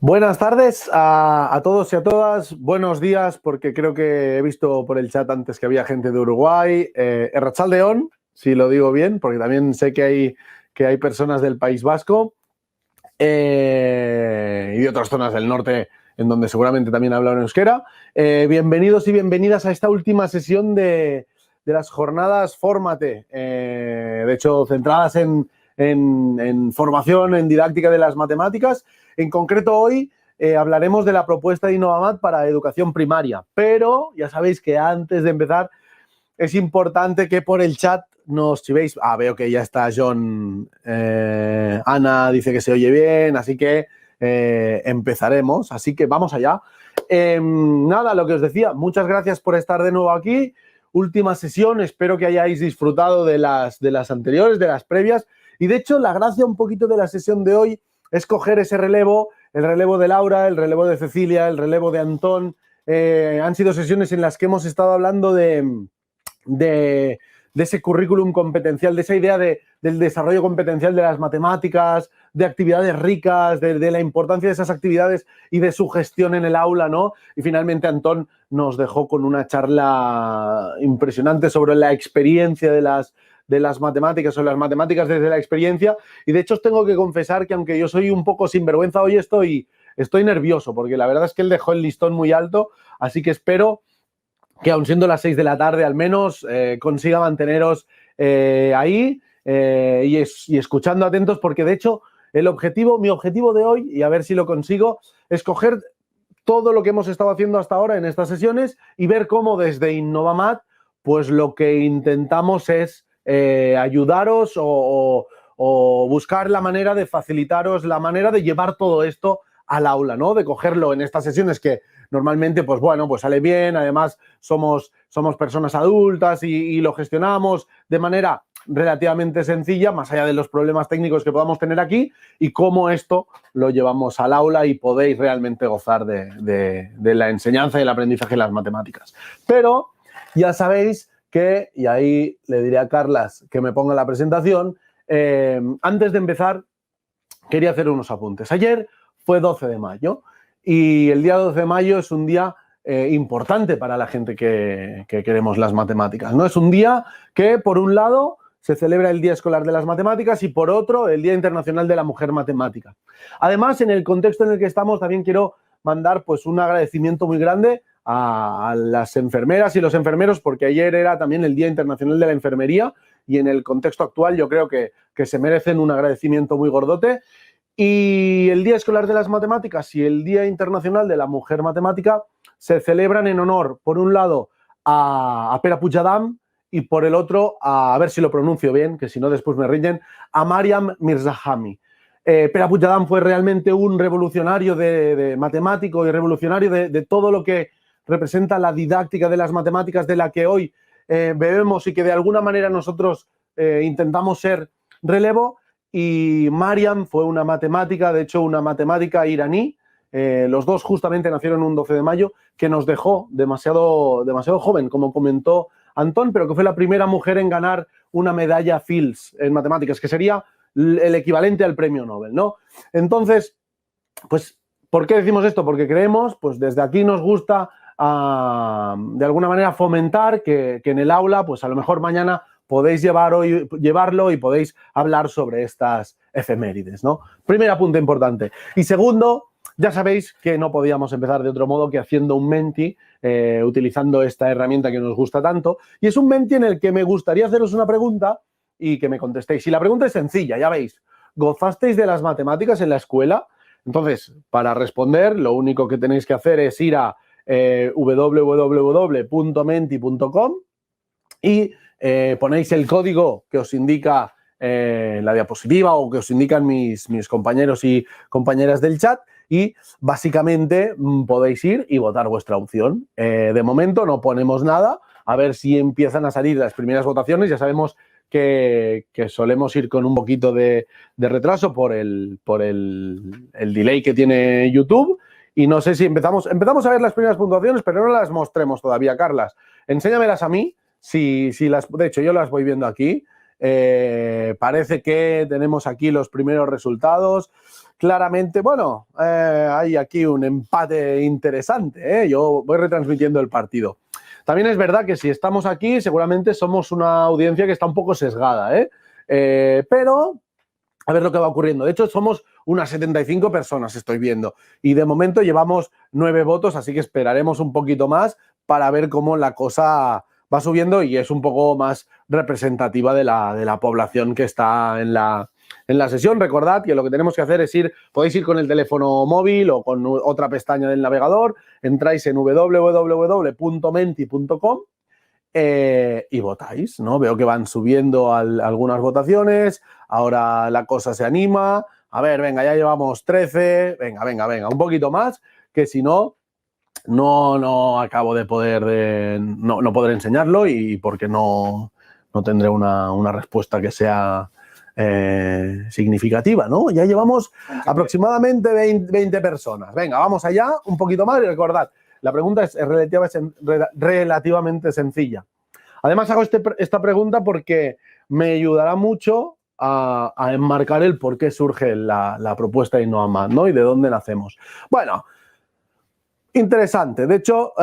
Buenas tardes a todos y a todas. Buenos días, porque creo que he visto por el chat antes que había gente de Uruguay. Erratsaldeon, si lo digo bien, porque también sé que hay personas del País Vasco y de otras zonas del norte en donde seguramente también hablan euskera. Bienvenidos y bienvenidas a esta última sesión de las jornadas Fórmate. De hecho, centradas en formación, en didáctica de las matemáticas. En concreto, hoy hablaremos de la propuesta de Innovamat para educación primaria. Pero ya sabéis que antes de empezar es importante que por el chat nos chivéis. Veo que ya está John. Ana dice que se oye bien, así que empezaremos. Así que vamos allá. Nada, lo que os decía, muchas gracias por estar de nuevo aquí. Última sesión, espero que hayáis disfrutado de las anteriores, de las previas. Y de hecho, la gracia un poquito de la sesión de hoy es coger ese relevo, el relevo de Laura, el relevo de Cecilia, el relevo de Antón. Han sido sesiones en las que hemos estado hablando de ese currículum competencial, de esa idea del desarrollo competencial de las matemáticas, de actividades ricas, de la importancia de esas actividades y de su gestión en el aula, ¿no? Y finalmente Antón nos dejó con una charla impresionante sobre la experiencia de las matemáticas o las matemáticas desde la experiencia. Y de hecho os tengo que confesar que aunque yo soy un poco sinvergüenza hoy, estoy nervioso, porque la verdad es que él dejó el listón muy alto, así que espero que aun siendo las 6 de la tarde al menos consiga manteneros ahí y escuchando atentos, porque de hecho mi objetivo de hoy, y a ver si lo consigo, es coger todo lo que hemos estado haciendo hasta ahora en estas sesiones y ver cómo desde Innovamat pues lo que intentamos es ayudaros o buscar la manera de facilitaros la manera de llevar todo esto al aula, ¿no? De cogerlo en estas sesiones que normalmente, pues bueno, pues sale bien, además somos personas adultas y lo gestionamos de manera relativamente sencilla, más allá de los problemas técnicos que podamos tener aquí, y cómo esto lo llevamos al aula y podéis realmente gozar de la enseñanza y el aprendizaje de las matemáticas. Pero ya sabéis que, y ahí le diré a Carlas que me ponga la presentación, antes de empezar quería hacer unos apuntes. Ayer fue 12 de mayo y el día 12 de mayo es un día importante para la gente que queremos las matemáticas, ¿no? Es un día que, por un lado, se celebra el Día Escolar de las Matemáticas y, por otro, el Día Internacional de la Mujer Matemática. Además, en el contexto en el que estamos, también quiero mandar pues, un agradecimiento muy grande a las enfermeras y los enfermeros, porque ayer era también el Día Internacional de la Enfermería y en el contexto actual yo creo que se merecen un agradecimiento muy gordote. Y el Día Escolar de las Matemáticas y el Día Internacional de la Mujer Matemática se celebran en honor, por un lado, a Pera Puigdemont y por el otro, a ver si lo pronuncio bien, que si no después me riñen, a Mariam Mirzakhami. Pera Puigdemont fue realmente un revolucionario de matemático y revolucionario de todo lo que representa la didáctica de las matemáticas de la que hoy bebemos y que de alguna manera nosotros intentamos ser relevo. Y Mariam fue una matemática, de hecho una matemática iraní, los dos justamente nacieron un 12 de mayo, que nos dejó demasiado joven, como comentó Antón, pero que fue la primera mujer en ganar una medalla Fields en matemáticas, que sería el equivalente al premio Nobel, ¿no? Entonces, pues, ¿por qué decimos esto? Porque creemos, pues desde aquí nos gusta de alguna manera fomentar que en el aula, pues a lo mejor mañana podéis llevarlo y podéis hablar sobre estas efemérides, ¿no? Primer apunte importante. Y segundo, ya sabéis que no podíamos empezar de otro modo que haciendo un Menti, utilizando esta herramienta que nos gusta tanto. Y es un Menti en el que me gustaría haceros una pregunta y que me contestéis. Y la pregunta es sencilla, ya veis. ¿Gozasteis de las matemáticas en la escuela? Entonces, para responder, lo único que tenéis que hacer es ir a www.menti.com y ponéis el código que os indica la diapositiva o que os indican mis compañeros y compañeras del chat y básicamente podéis ir y votar vuestra opción. De momento no ponemos nada, a ver si empiezan a salir las primeras votaciones. Ya sabemos que solemos ir con un poquito de retraso por el delay que tiene YouTube. Y no sé si empezamos a ver las primeras puntuaciones, pero no las mostremos todavía, Carlas. Enséñamelas a mí. De hecho, yo las voy viendo aquí. Parece que tenemos aquí los primeros resultados. Claramente, bueno, hay aquí un empate interesante. Yo voy retransmitiendo el partido. También es verdad que si estamos aquí, seguramente somos una audiencia que está un poco sesgada, pero a ver lo que va ocurriendo. De hecho, somos unas 75 personas, estoy viendo. Y de momento llevamos 9 votos, así que esperaremos un poquito más para ver cómo la cosa va subiendo y es un poco más representativa de la población que está en la sesión. Recordad que lo que tenemos que hacer es podéis ir con el teléfono móvil o con otra pestaña del navegador, entráis en www.menti.com y votáis, ¿no? Veo que van subiendo algunas votaciones, ahora la cosa se anima. A ver, venga, ya llevamos 13, venga, un poquito más, que si no acabo de poder, no podré enseñarlo y porque no tendré una respuesta que sea significativa, ¿no? Ya llevamos aproximadamente 20 personas. Venga, vamos allá, un poquito más y recordad, la pregunta es relativamente sencilla. Además, hago esta pregunta porque me ayudará mucho a enmarcar el por qué surge la propuesta de Innovamad, ¿no? Y de dónde nacemos. Bueno, interesante. De hecho,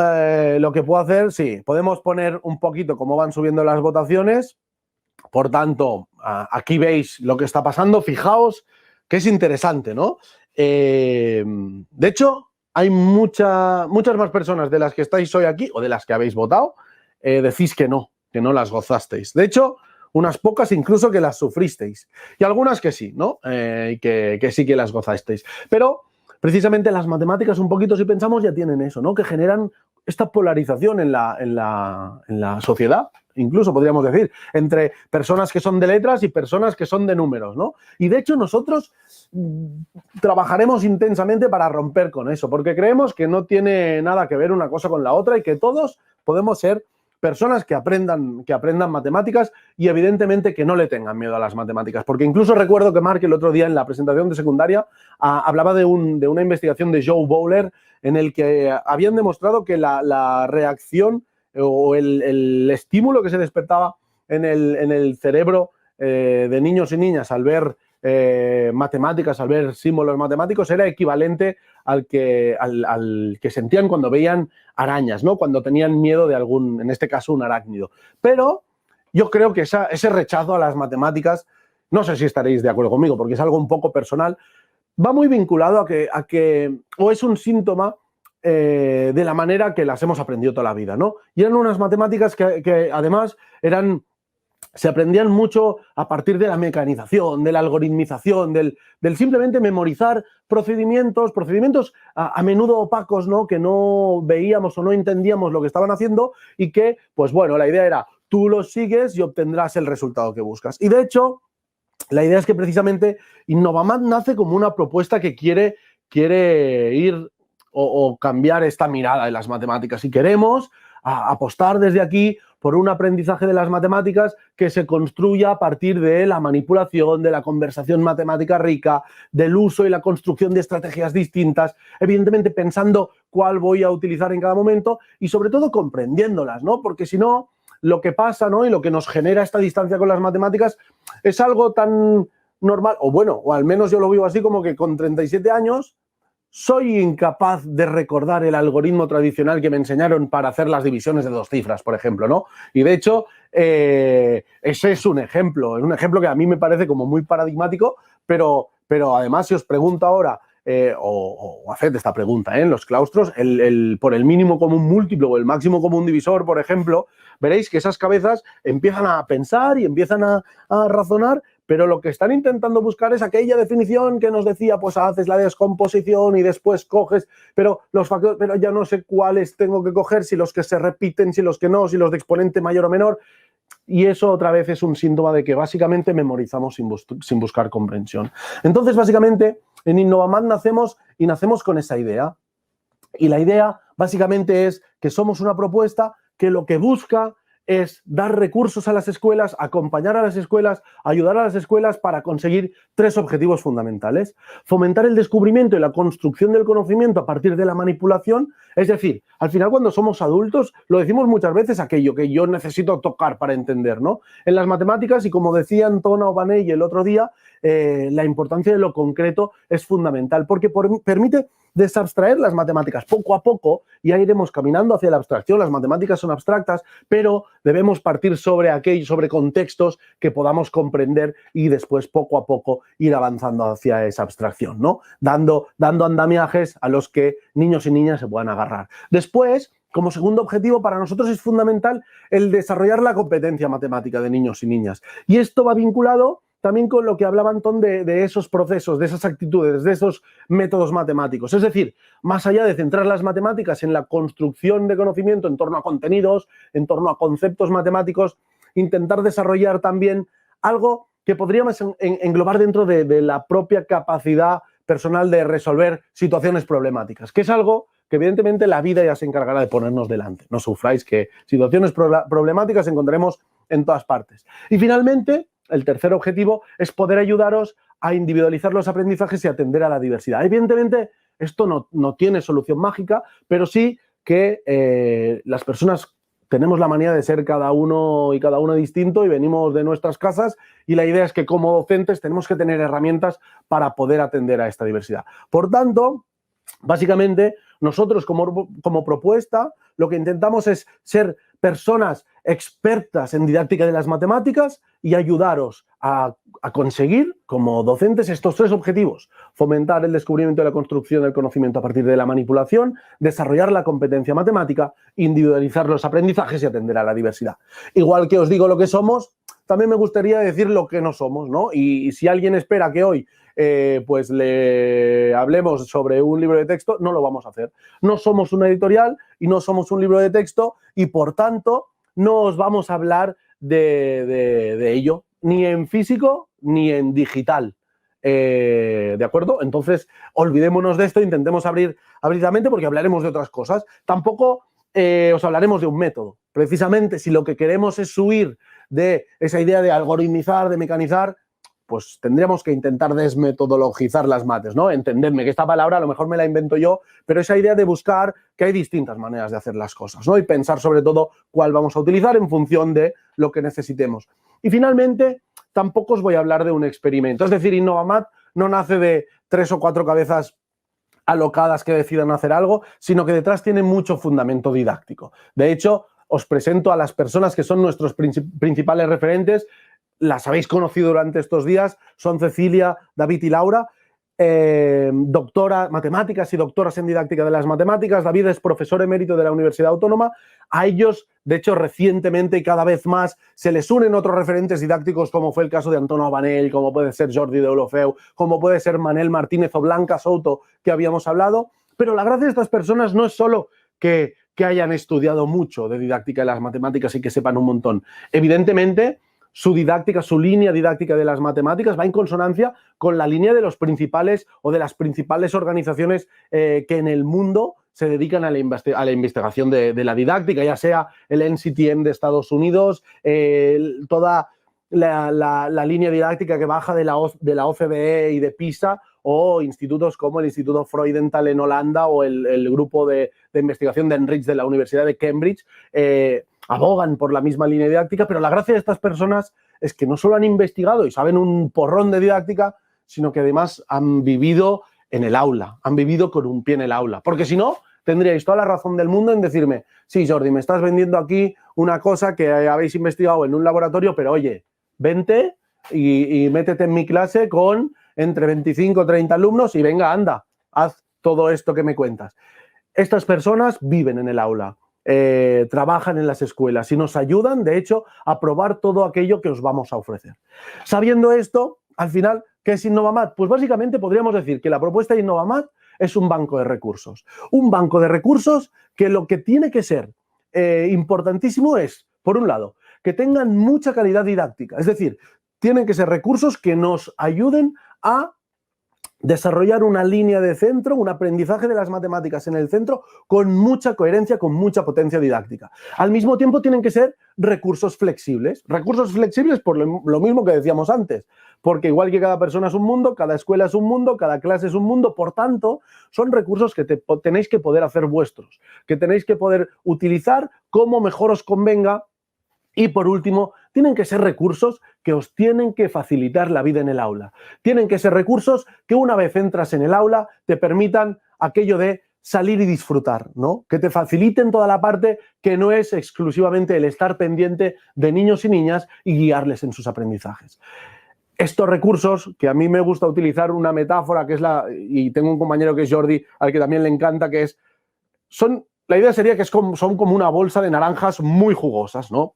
lo que puedo hacer, sí, podemos poner un poquito cómo van subiendo las votaciones. Por tanto, aquí veis lo que está pasando. Fijaos que es interesante, ¿no? De hecho, hay muchas más personas de las que estáis hoy aquí o de las que habéis votado, decís que no las gozasteis. De hecho, unas pocas incluso que las sufristeis. Y algunas que sí, ¿no? Y que sí que las gozasteis. Pero precisamente las matemáticas, un poquito, si pensamos, ya tienen eso, ¿no? Que generan esta polarización en la sociedad, incluso podríamos decir, entre personas que son de letras y personas que son de números, ¿no? Y de hecho nosotros trabajaremos intensamente para romper con eso, porque creemos que no tiene nada que ver una cosa con la otra y que todos podemos ser personas que aprendan matemáticas y evidentemente que no le tengan miedo a las matemáticas. Porque incluso recuerdo que Marc el otro día en la presentación de secundaria hablaba de una investigación de Joe Bowler en el que habían demostrado que la reacción o el estímulo que se despertaba en el cerebro de niños y niñas al ver matemáticas, al ver símbolos matemáticos, era equivalente al que sentían cuando veían arañas, ¿no? Cuando tenían miedo de algún, en este caso, un arácnido. Pero yo creo que ese rechazo a las matemáticas, no sé si estaréis de acuerdo conmigo, porque es algo un poco personal, va muy vinculado a que o es un síntoma de la manera que las hemos aprendido toda la vida, ¿no? Y eran unas matemáticas que además se aprendían mucho a partir de la mecanización, de la algoritmización, del simplemente memorizar procedimientos a menudo opacos, ¿no? Que no veíamos o no entendíamos lo que estaban haciendo y que, pues bueno, la idea era tú los sigues y obtendrás el resultado que buscas. Y de hecho, la idea es que precisamente Innovamad nace como una propuesta que quiere ir o cambiar esta mirada de las matemáticas y queremos apostar desde aquí por un aprendizaje de las matemáticas que se construya a partir de la manipulación, de la conversación matemática rica, del uso y la construcción de estrategias distintas, evidentemente pensando cuál voy a utilizar en cada momento y sobre todo comprendiéndolas, ¿no? Porque si no, lo que pasa, ¿no? Y lo que nos genera esta distancia con las matemáticas es algo tan normal, o bueno, o al menos yo lo vivo así como que con 37 años soy incapaz de recordar el algoritmo tradicional que me enseñaron para hacer las divisiones de 2 cifras, por ejemplo, ¿no? Y de hecho, ese es un ejemplo que a mí me parece como muy paradigmático, pero además si os pregunto ahora, o haced esta pregunta en los claustros, por el mínimo común múltiplo o el máximo común divisor, por ejemplo, veréis que esas cabezas empiezan a pensar y empiezan a razonar, pero lo que están intentando buscar es aquella definición que nos decía, pues haces la descomposición y después coges, pero los factores, pero ya no sé cuáles tengo que coger, si los que se repiten, si los que no, si los de exponente mayor o menor. Y eso otra vez es un síntoma de que básicamente memorizamos sin buscar comprensión. Entonces, básicamente, en Innovamad nacemos con esa idea. Y la idea básicamente es que somos una propuesta que lo que busca es dar recursos a las escuelas, acompañar a las escuelas, ayudar a las escuelas para conseguir 3 objetivos fundamentales. Fomentar el descubrimiento y la construcción del conocimiento a partir de la manipulación. Es decir, al final cuando somos adultos lo decimos muchas veces aquello que yo necesito tocar para entender, ¿no? En las matemáticas, y como decía Antonio Banell el otro día, la importancia de lo concreto es fundamental porque permite desabstraer las matemáticas poco a poco y ahí iremos caminando hacia la abstracción. Las matemáticas son abstractas, pero debemos partir sobre contextos que podamos comprender y después poco a poco ir avanzando hacia esa abstracción, ¿no? Dando andamiajes a los que niños y niñas se puedan agarrar. Después, como segundo objetivo, para nosotros es fundamental el desarrollar la competencia matemática de niños y niñas. Y esto va vinculado también con lo que hablaba Antón de esos procesos, de esas actitudes, de esos métodos matemáticos. Es decir, más allá de centrar las matemáticas en la construcción de conocimiento en torno a contenidos, en torno a conceptos matemáticos, intentar desarrollar también algo que podríamos englobar dentro de la propia capacidad personal de resolver situaciones problemáticas, que es algo que evidentemente la vida ya se encargará de ponernos delante. No sufráis, que situaciones problemáticas encontraremos en todas partes. Y finalmente, el tercer objetivo es poder ayudaros a individualizar los aprendizajes y atender a la diversidad. Evidentemente, esto no tiene solución mágica, pero sí que las personas tenemos la manía de ser cada uno y cada una distinto y venimos de nuestras casas y la idea es que como docentes tenemos que tener herramientas para poder atender a esta diversidad. Por tanto, básicamente, nosotros como propuesta lo que intentamos es ser personas expertas en didáctica de las matemáticas y ayudaros a conseguir, como docentes, estos 3 objetivos. Fomentar el descubrimiento y la construcción del conocimiento a partir de la manipulación, desarrollar la competencia matemática, individualizar los aprendizajes y atender a la diversidad. Igual que os digo lo que somos, también me gustaría decir lo que no somos, ¿no? Y si alguien espera que hoy pues le hablemos sobre un libro de texto, no lo vamos a hacer. No somos una editorial y no somos un libro de texto y, por tanto, no os vamos a hablar de ello, ni en físico ni en digital. ¿De acuerdo? Entonces, olvidémonos de esto, intentemos abrir la mente porque hablaremos de otras cosas. Tampoco os hablaremos de un método. Precisamente, si lo que queremos es huir de esa idea de algoritmizar, de mecanizar, pues tendríamos que intentar desmetodologizar las mates, ¿no? Entendedme que esta palabra a lo mejor me la invento yo, pero esa idea de buscar que hay distintas maneras de hacer las cosas, ¿no? Y pensar sobre todo cuál vamos a utilizar en función de lo que necesitemos. Y finalmente, tampoco os voy a hablar de un experimento. Es decir, Innovamat no nace de 3 o 4 cabezas alocadas que decidan hacer algo, sino que detrás tiene mucho fundamento didáctico. De hecho, os presento a las personas que son nuestros principales referentes. Las habéis conocido durante estos días, son Cecilia, David y Laura, doctora matemáticas y doctoras en didáctica de las matemáticas. David es profesor emérito de la Universidad Autónoma. A ellos, de hecho, recientemente y cada vez más se les unen otros referentes didácticos, como fue el caso de Antonio Banell, como puede ser Jordi Deulofeu, como puede ser Manel Martínez o Blanca Souto, que habíamos hablado. Pero la gracia de estas personas no es solo que hayan estudiado mucho de didáctica de las matemáticas y que sepan un montón. Evidentemente, su didáctica, su línea didáctica de las matemáticas va en consonancia con la línea de los principales o de las principales organizaciones que en el mundo se dedican a la investigación de la didáctica, ya sea el NCTM de Estados Unidos, toda la línea didáctica que baja de la OCDE y de PISA, o institutos como el Instituto Freudenthal en Holanda o el grupo de investigación de Enrich de la Universidad de Cambridge, abogan por la misma línea didáctica, pero la gracia de estas personas es que no solo han investigado y saben un porrón de didáctica, sino que además han vivido en el aula, han vivido con un pie en el aula. Porque si no, tendríais toda la razón del mundo en decirme, sí, Jordi, me estás vendiendo aquí una cosa que habéis investigado en un laboratorio, pero oye, vente y métete en mi clase con entre 25 o 30 alumnos y venga, anda, haz todo esto que me cuentas. Estas personas viven en el aula. Trabajan en las escuelas y nos ayudan, de hecho, a probar todo aquello que os vamos a ofrecer. Sabiendo esto, al final, ¿qué es Innovamat? Pues básicamente podríamos decir que la propuesta de Innovamat es un banco de recursos. Un banco de recursos que lo que tiene que ser importantísimo es, por un lado, que tengan mucha calidad didáctica. Es decir, tienen que ser recursos que nos ayuden a desarrollar una línea de centro, un aprendizaje de las matemáticas en el centro con mucha coherencia, con mucha potencia didáctica. Al mismo tiempo tienen que ser recursos flexibles. Recursos flexibles por lo mismo que decíamos antes, porque igual que cada persona es un mundo, cada escuela es un mundo, cada clase es un mundo, por tanto, son recursos que tenéis que poder hacer vuestros, que tenéis que poder utilizar como mejor os convenga. Y por último, tienen que ser recursos que os tienen que facilitar la vida en el aula. Tienen que ser recursos que una vez entras en el aula te permitan aquello de salir y disfrutar, ¿no? Que te faciliten toda la parte que no es exclusivamente el estar pendiente de niños y niñas y guiarles en sus aprendizajes. Estos recursos, que a mí me gusta utilizar una metáfora que es y tengo un compañero que es Jordi, al que también le encanta, que es, la idea sería que son como una bolsa de naranjas muy jugosas, ¿no?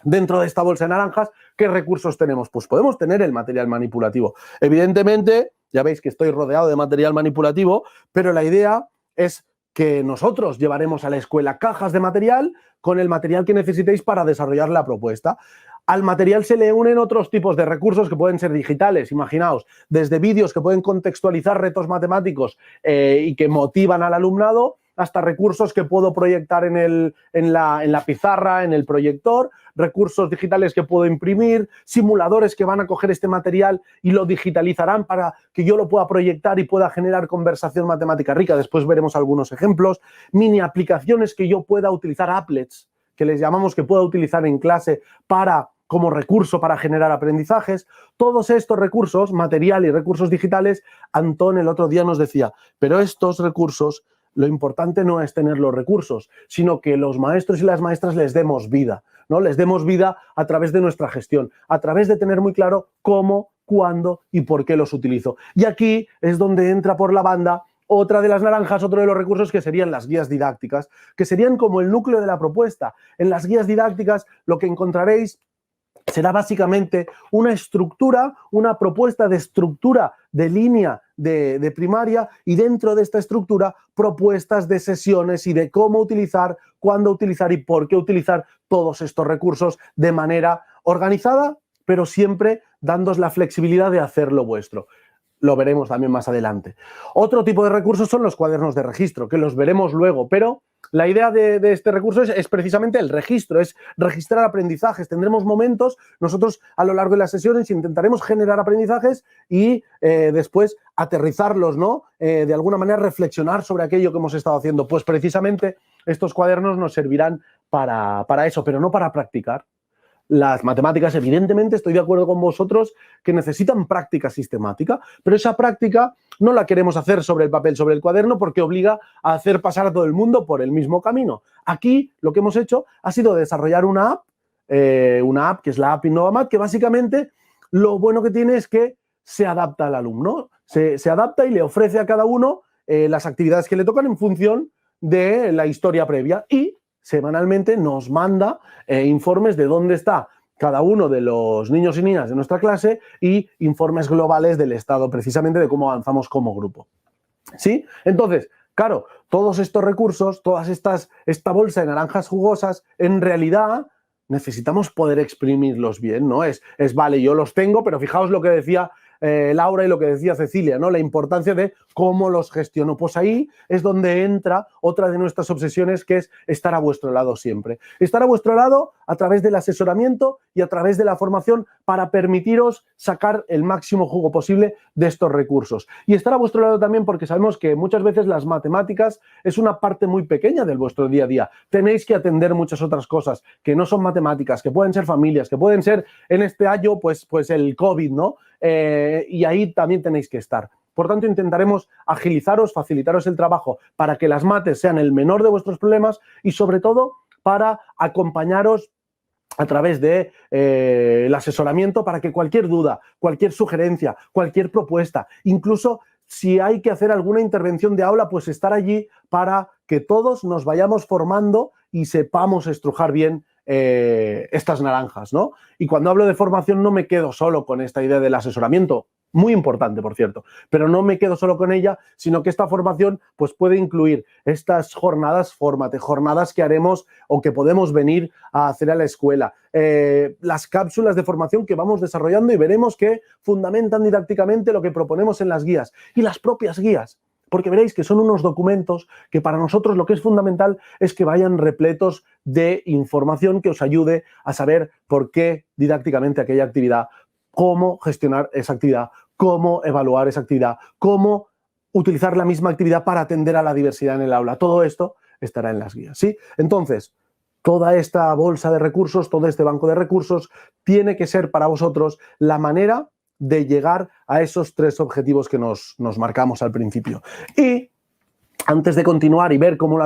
Dentro de esta bolsa de naranjas, ¿qué recursos tenemos? Pues podemos tener el material manipulativo. Evidentemente, ya veis que estoy rodeado de material manipulativo, pero la idea es que nosotros llevaremos a la escuela cajas de material con el material que necesitéis para desarrollar la propuesta. Al material se le unen otros tipos de recursos que pueden ser digitales, imaginaos, desde vídeos que pueden contextualizar retos matemáticos y que motivan al alumnado, hasta recursos que puedo proyectar en la pizarra, en el proyector, recursos digitales que puedo imprimir, simuladores que van a coger este material y lo digitalizarán para que yo lo pueda proyectar y pueda generar conversación matemática rica. Después veremos algunos ejemplos. Mini aplicaciones que yo pueda utilizar, applets, que les llamamos, que pueda utilizar en clase como recurso para generar aprendizajes. Todos estos recursos, material y recursos digitales, Antón el otro día nos decía, pero estos recursos, lo importante no es tener los recursos, sino que los maestros y las maestras les demos vida, ¿no? Les demos vida a través de nuestra gestión, a través de tener muy claro cómo, cuándo y por qué los utilizo. Y aquí es donde entra por la banda otra de las naranjas, otro de los recursos, que serían las guías didácticas, que serían como el núcleo de la propuesta. En las guías didácticas lo que encontraréis será básicamente una estructura, una propuesta de estructura de línea de primaria, y dentro de esta estructura propuestas de sesiones y de cómo utilizar, cuándo utilizar y por qué utilizar todos estos recursos de manera organizada, pero siempre dándoos la flexibilidad de hacerlo vuestro. Lo veremos también más adelante. Otro tipo de recursos son los cuadernos de registro, que los veremos luego, pero la idea de este recurso es precisamente el registro, es registrar aprendizajes. Tendremos momentos, nosotros a lo largo de las sesiones intentaremos generar aprendizajes y después aterrizarlos, ¿no? De alguna manera reflexionar sobre aquello que hemos estado haciendo. Pues precisamente estos cuadernos nos servirán para eso, pero no para practicar. Las matemáticas, evidentemente, estoy de acuerdo con vosotros que necesitan práctica sistemática, pero esa práctica no la queremos hacer sobre el papel, sobre el cuaderno, porque obliga a hacer pasar a todo el mundo por el mismo camino. Aquí lo que hemos hecho ha sido desarrollar una app que es la app InnovaMath, que básicamente lo bueno que tiene es que se adapta al alumno, se adapta y le ofrece a cada uno las actividades que le tocan en función de la historia previa, y semanalmente nos manda informes de dónde está cada uno de los niños y niñas de nuestra clase y informes globales del estado, precisamente de cómo avanzamos como grupo. ¿Sí? Entonces, claro, todos estos recursos, esta bolsa de naranjas jugosas, en realidad necesitamos poder exprimirlos bien, ¿no? Vale, yo los tengo, pero fijaos lo que decía Laura y lo que decía Cecilia, ¿no? La importancia de cómo los gestiono. Pues ahí es donde entra otra de nuestras obsesiones, que es estar a vuestro lado siempre. Estar a vuestro lado a través del asesoramiento y a través de la formación para permitiros sacar el máximo jugo posible de estos recursos. Y estar a vuestro lado también porque sabemos que muchas veces las matemáticas es una parte muy pequeña de vuestro día a día. Tenéis que atender muchas otras cosas que no son matemáticas, que pueden ser familias, que pueden ser en este año pues el COVID, ¿no? Y ahí también tenéis que estar. Por tanto, intentaremos agilizaros, facilitaros el trabajo para que las mates sean el menor de vuestros problemas y, sobre todo, para acompañaros a través de el asesoramiento para que cualquier duda, cualquier sugerencia, cualquier propuesta, incluso si hay que hacer alguna intervención de aula, pues estar allí para que todos nos vayamos formando y sepamos estrujar bien estas naranjas, ¿no? Y cuando hablo de formación no me quedo solo con esta idea del asesoramiento, muy importante, por cierto, pero no me quedo solo con ella, sino que esta formación pues, puede incluir estas jornadas fórmate, jornadas que haremos o que podemos venir a hacer a la escuela, las cápsulas de formación que vamos desarrollando y veremos que fundamentan didácticamente lo que proponemos en las guías y las propias guías. Porque veréis que son unos documentos que para nosotros lo que es fundamental es que vayan repletos de información que os ayude a saber por qué didácticamente aquella actividad, cómo gestionar esa actividad, cómo evaluar esa actividad, cómo utilizar la misma actividad para atender a la diversidad en el aula. Todo esto estará en las guías, ¿sí? Entonces, toda esta bolsa de recursos, todo este banco de recursos, tiene que ser para vosotros la manera de llegar a esos 3 objetivos que nos marcamos al principio. Y antes de continuar y ver cómo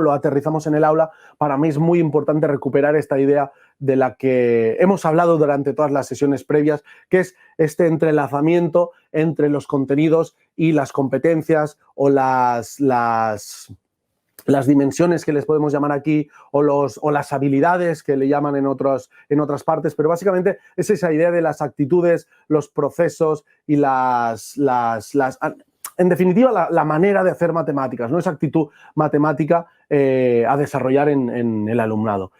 lo aterrizamos en el aula, para mí es muy importante recuperar esta idea de la que hemos hablado durante todas las sesiones previas, que es este entrelazamiento entre los contenidos y las competencias o las dimensiones que les podemos llamar aquí o las habilidades que le llaman en otras partes, pero básicamente es esa idea de las actitudes, los procesos y en definitiva, la manera de hacer matemáticas, ¿no? Esa actitud matemática a desarrollar en el alumnado.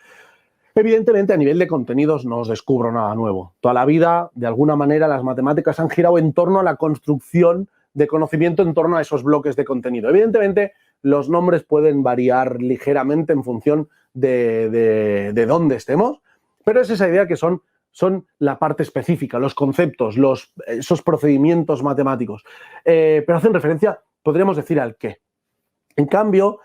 Evidentemente, a nivel de contenidos no os descubro nada nuevo. Toda la vida, de alguna manera, las matemáticas han girado en torno a la construcción de conocimiento en torno a esos bloques de contenido. Evidentemente, los nombres pueden variar ligeramente en función de dónde estemos, pero es esa idea que son la parte específica, los conceptos, esos procedimientos matemáticos. Pero hacen referencia, podríamos decir, al qué. En cambio,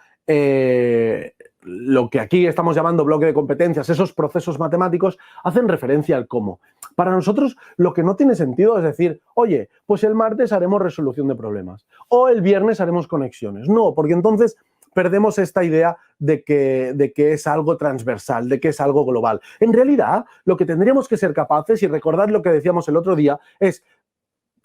lo que aquí estamos llamando bloque de competencias, esos procesos matemáticos, hacen referencia al cómo. Para nosotros, lo que no tiene sentido es decir, oye, pues el martes haremos resolución de problemas o el viernes haremos conexiones. No, porque entonces perdemos esta idea de que es algo transversal, de que es algo global. En realidad, lo que tendríamos que ser capaces, y recordad lo que decíamos el otro día, es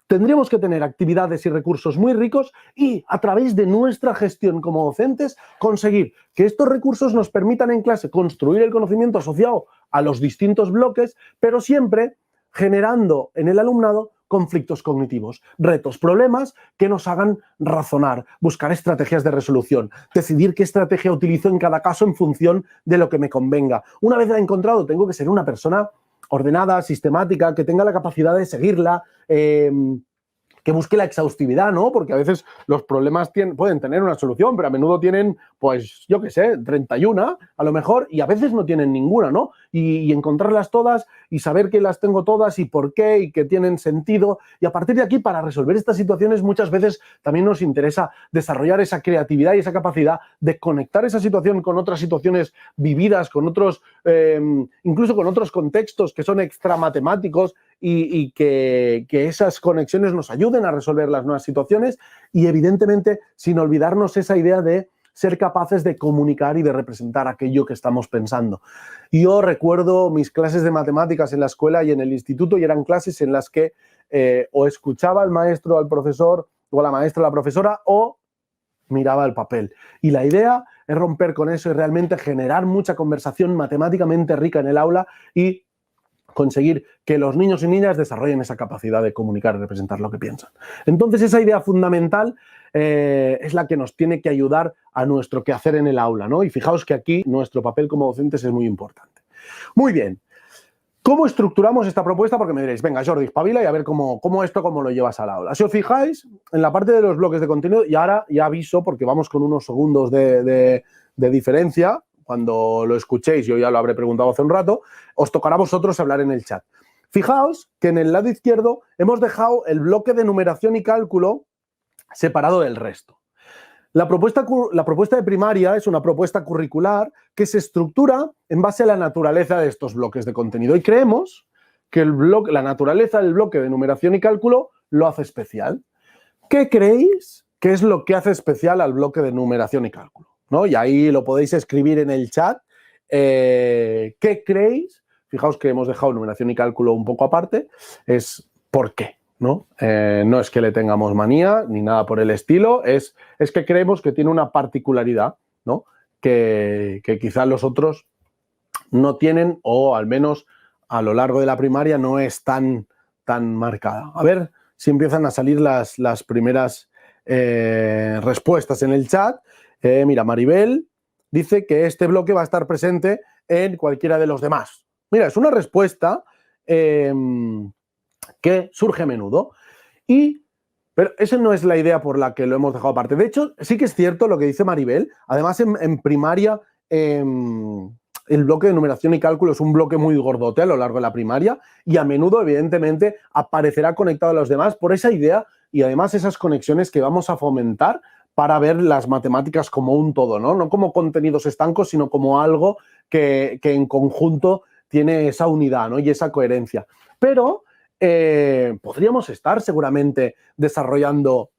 tendríamos que tener actividades y recursos muy ricos y, a través de nuestra gestión como docentes, conseguir que estos recursos nos permitan en clase construir el conocimiento asociado a los distintos bloques, pero siempre generando en el alumnado conflictos cognitivos, retos, problemas que nos hagan razonar, buscar estrategias de resolución, decidir qué estrategia utilizo en cada caso en función de lo que me convenga. Una vez la he encontrado, tengo que ser una persona ordenada, sistemática, que tenga la capacidad de seguirla, que busque la exhaustividad, ¿no? Porque a veces los problemas pueden tener una solución, pero a menudo tienen, pues, yo qué sé, 31 a lo mejor, y a veces no tienen ninguna, ¿no? Y encontrarlas todas y saber que las tengo todas y por qué y que tienen sentido. Y a partir de aquí, para resolver estas situaciones, muchas veces también nos interesa desarrollar esa creatividad y esa capacidad de conectar esa situación con otras situaciones vividas, con otros, incluso con otros contextos que son extramatemáticos y que esas conexiones nos ayuden a resolver las nuevas situaciones y, evidentemente, sin olvidarnos esa idea de ser capaces de comunicar y de representar aquello que estamos pensando. Yo recuerdo mis clases de matemáticas en la escuela y en el instituto, y eran clases en las que o escuchaba al maestro, al profesor, o a la maestra, a la profesora, o miraba el papel. Y la idea es romper con eso y realmente generar mucha conversación matemáticamente rica en el aula y conseguir que los niños y niñas desarrollen esa capacidad de comunicar y representar lo que piensan. Entonces, esa idea fundamental es la que nos tiene que ayudar a nuestro quehacer en el aula, ¿no? Y fijaos que aquí nuestro papel como docentes es muy importante. Muy bien. ¿Cómo estructuramos esta propuesta? Porque me diréis, venga, Jordi, espabila y a ver cómo lo llevas al aula. Si os fijáis, en la parte de los bloques de contenido, y ahora ya aviso, porque vamos con unos segundos de diferencia, cuando lo escuchéis, yo ya lo habré preguntado hace un rato, os tocará a vosotros hablar en el chat. Fijaos que en el lado izquierdo hemos dejado el bloque de numeración y cálculo separado del resto. La propuesta de primaria es una propuesta curricular que se estructura en base a la naturaleza de estos bloques de contenido y creemos que la naturaleza del bloque de numeración y cálculo lo hace especial. ¿Qué creéis que es lo que hace especial al bloque de numeración y cálculo? ¿No? Y ahí lo podéis escribir en el chat. ¿Qué creéis? Fijaos que hemos dejado numeración y cálculo un poco aparte. Es ¿por qué? ¿No? No es que le tengamos manía ni nada por el estilo. Es que creemos que tiene una particularidad, ¿no? Que quizás los otros no tienen, o al menos a lo largo de la primaria no es tan marcada. A ver si empiezan a salir las primeras respuestas en el chat. Mira, Maribel dice que este bloque va a estar presente en cualquiera de los demás. Mira, es una respuesta que surge a menudo. Pero esa no es la idea por la que lo hemos dejado aparte. De hecho, sí que es cierto lo que dice Maribel. Además, en primaria, el bloque de numeración y cálculo es un bloque muy gordote a lo largo de la primaria y a menudo, evidentemente, aparecerá conectado a los demás por esa idea y además esas conexiones que vamos a fomentar para ver las matemáticas como un todo, ¿no? No como contenidos estancos, sino como algo que en conjunto tiene esa unidad, ¿no? Y esa coherencia. Pero podríamos estar seguramente desarrollando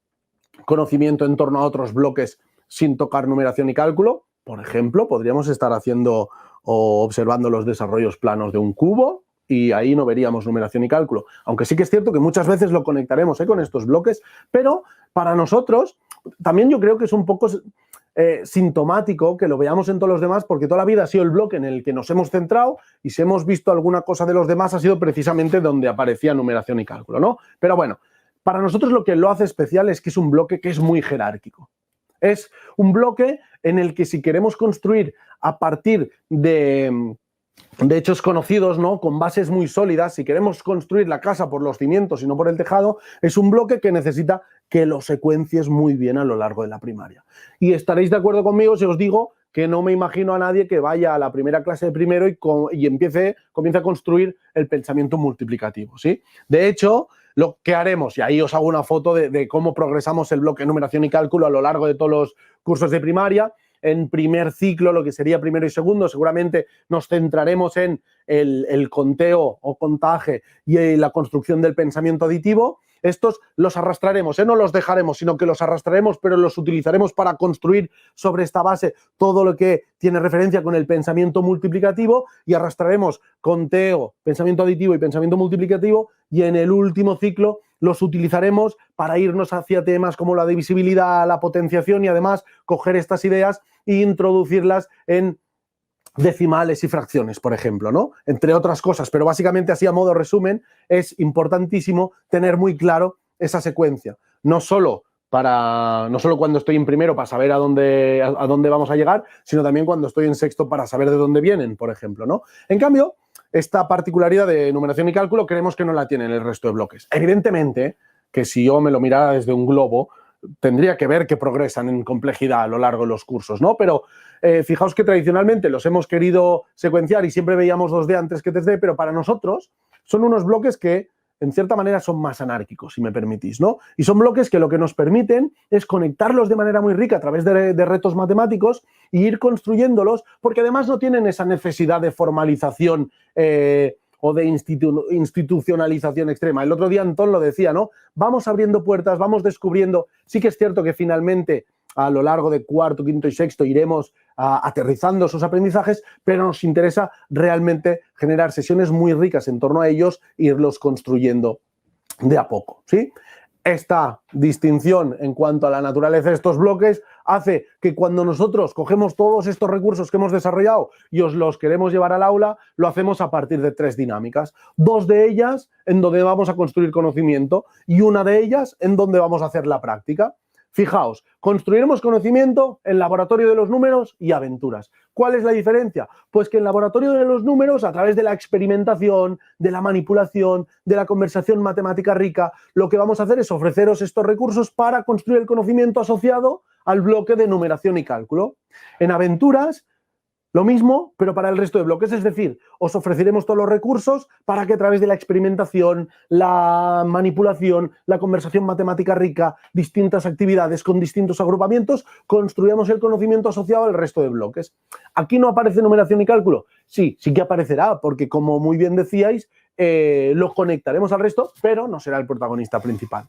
conocimiento en torno a otros bloques sin tocar numeración y cálculo. Por ejemplo, podríamos estar haciendo o observando los desarrollos planos de un cubo y ahí no veríamos numeración y cálculo. Aunque sí que es cierto que muchas veces lo conectaremos con estos bloques, pero para nosotros también yo creo que es un poco sintomático que lo veamos en todos los demás, porque toda la vida ha sido el bloque en el que nos hemos centrado y si hemos visto alguna cosa de los demás ha sido precisamente donde aparecía numeración y cálculo, ¿no? Pero bueno, para nosotros lo que lo hace especial es que es un bloque que es muy jerárquico. Es un bloque en el que si queremos construir a partir de hechos conocidos, ¿no? Con bases muy sólidas, si queremos construir la casa por los cimientos y no por el tejado, es un bloque que necesita que lo secuencies muy bien a lo largo de la primaria. Y estaréis de acuerdo conmigo si os digo que no me imagino a nadie que vaya a la primera clase de primero y comience a construir el pensamiento multiplicativo, ¿sí? De hecho, lo que haremos, y ahí os hago una foto de cómo progresamos el bloque de numeración y cálculo a lo largo de todos los cursos de primaria. En primer ciclo, lo que sería primero y segundo, seguramente nos centraremos en el conteo o contaje y la construcción del pensamiento aditivo. Estos los arrastraremos, no los dejaremos, sino que los arrastraremos, pero los utilizaremos para construir sobre esta base todo lo que tiene referencia con el pensamiento multiplicativo y arrastraremos conteo, pensamiento aditivo y pensamiento multiplicativo y en el último ciclo los utilizaremos para irnos hacia temas como la divisibilidad, la potenciación y además coger estas ideas e introducirlas en decimales y fracciones, por ejemplo, ¿no? Entre otras cosas, pero básicamente así a modo resumen, es importantísimo tener muy claro esa secuencia, no solo cuando estoy en primero para saber a dónde vamos a llegar, sino también cuando estoy en sexto para saber de dónde vienen, por ejemplo, ¿no? En cambio, esta particularidad de numeración y cálculo creemos que no la tienen el resto de bloques. Evidentemente que si yo me lo mirara desde un globo, tendría que ver que progresan en complejidad a lo largo de los cursos, ¿no? Pero fijaos que tradicionalmente los hemos querido secuenciar y siempre veíamos 2D antes que 3D, pero para nosotros son unos bloques que en cierta manera son más anárquicos, si me permitís, ¿no? Y son bloques que lo que nos permiten es conectarlos de manera muy rica a través de retos matemáticos e ir construyéndolos, porque además no tienen esa necesidad de formalización o de institucionalización extrema. El otro día Antón lo decía, ¿no? Vamos abriendo puertas, vamos descubriendo. Sí que es cierto que finalmente a lo largo de cuarto, quinto y sexto iremos aterrizando esos aprendizajes, pero nos interesa realmente generar sesiones muy ricas en torno a ellos e irlos construyendo de a poco, ¿sí? Esta distinción en cuanto a la naturaleza de estos bloques hace que cuando nosotros cogemos todos estos recursos que hemos desarrollado y os los queremos llevar al aula, lo hacemos a partir de 3 dinámicas. 2 de ellas en donde vamos a construir conocimiento y una de ellas en donde vamos a hacer la práctica. Fijaos, construiremos conocimiento en laboratorio de los números y aventuras. ¿Cuál es la diferencia? Pues que en laboratorio de los números, a través de la experimentación, de la manipulación, de la conversación matemática rica, lo que vamos a hacer es ofreceros estos recursos para construir el conocimiento asociado al bloque de numeración y cálculo. En aventuras, lo mismo, pero para el resto de bloques, es decir, os ofreceremos todos los recursos para que a través de la experimentación, la manipulación, la conversación matemática rica, distintas actividades con distintos agrupamientos, construyamos el conocimiento asociado al resto de bloques. ¿Aquí no aparece numeración y cálculo? Sí, sí que aparecerá, porque como muy bien decíais, lo conectaremos al resto, pero no será el protagonista principal.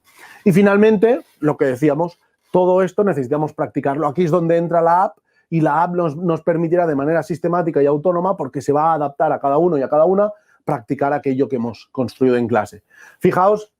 Y finalmente, lo que decíamos, todo esto necesitamos practicarlo. Aquí es donde entra la app, y la app nos permitirá de manera sistemática y autónoma, porque se va a adaptar a cada uno y a cada una, practicar aquello que hemos construido en clase. Fijaos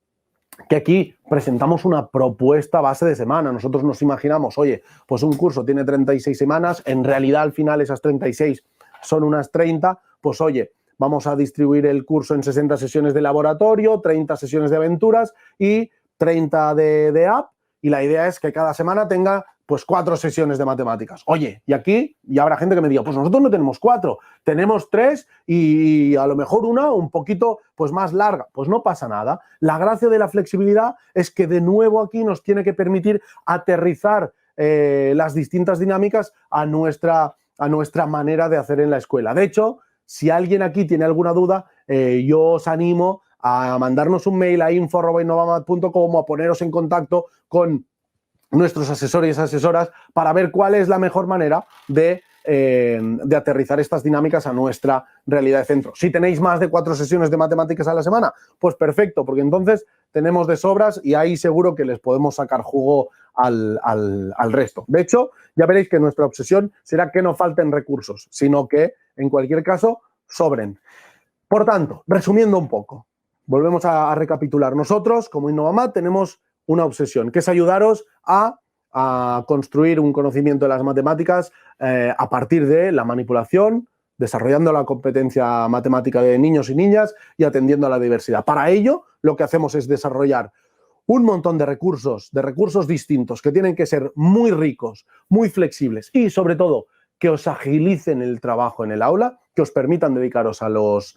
que aquí presentamos una propuesta base de semana. Nosotros nos imaginamos, oye, pues un curso tiene 36 semanas, en realidad al final esas 36 son unas 30, pues oye, vamos a distribuir el curso en 60 sesiones de laboratorio, 30 sesiones de aventuras y 30 de app, y la idea es que cada semana tenga pues 4 sesiones de matemáticas. Oye, y aquí ya habrá gente que me diga, pues nosotros no tenemos 4, tenemos 3 y a lo mejor una un poquito pues más larga. Pues no pasa nada. La gracia de la flexibilidad es que de nuevo aquí nos tiene que permitir aterrizar las distintas dinámicas a nuestra manera de hacer en la escuela. De hecho, si alguien aquí tiene alguna duda, yo os animo a mandarnos un mail a info@innovamat.com o a poneros en contacto con nuestros asesores y asesoras para ver cuál es la mejor manera de aterrizar estas dinámicas a nuestra realidad de centro. Si tenéis más de 4 sesiones de matemáticas a la semana, pues perfecto, porque entonces tenemos de sobras y ahí seguro que les podemos sacar jugo al resto. De hecho, ya veréis que nuestra obsesión será que no falten recursos, sino que, en cualquier caso, sobren. Por tanto, resumiendo un poco, volvemos a recapitular. Nosotros, como Innovamat, tenemos una obsesión, que es ayudaros a construir un conocimiento de las matemáticas a partir de la manipulación, desarrollando la competencia matemática de niños y niñas y atendiendo a la diversidad. Para ello, lo que hacemos es desarrollar un montón de recursos distintos que tienen que ser muy ricos, muy flexibles y, sobre todo, que os agilicen el trabajo en el aula, que os permitan dedicaros a los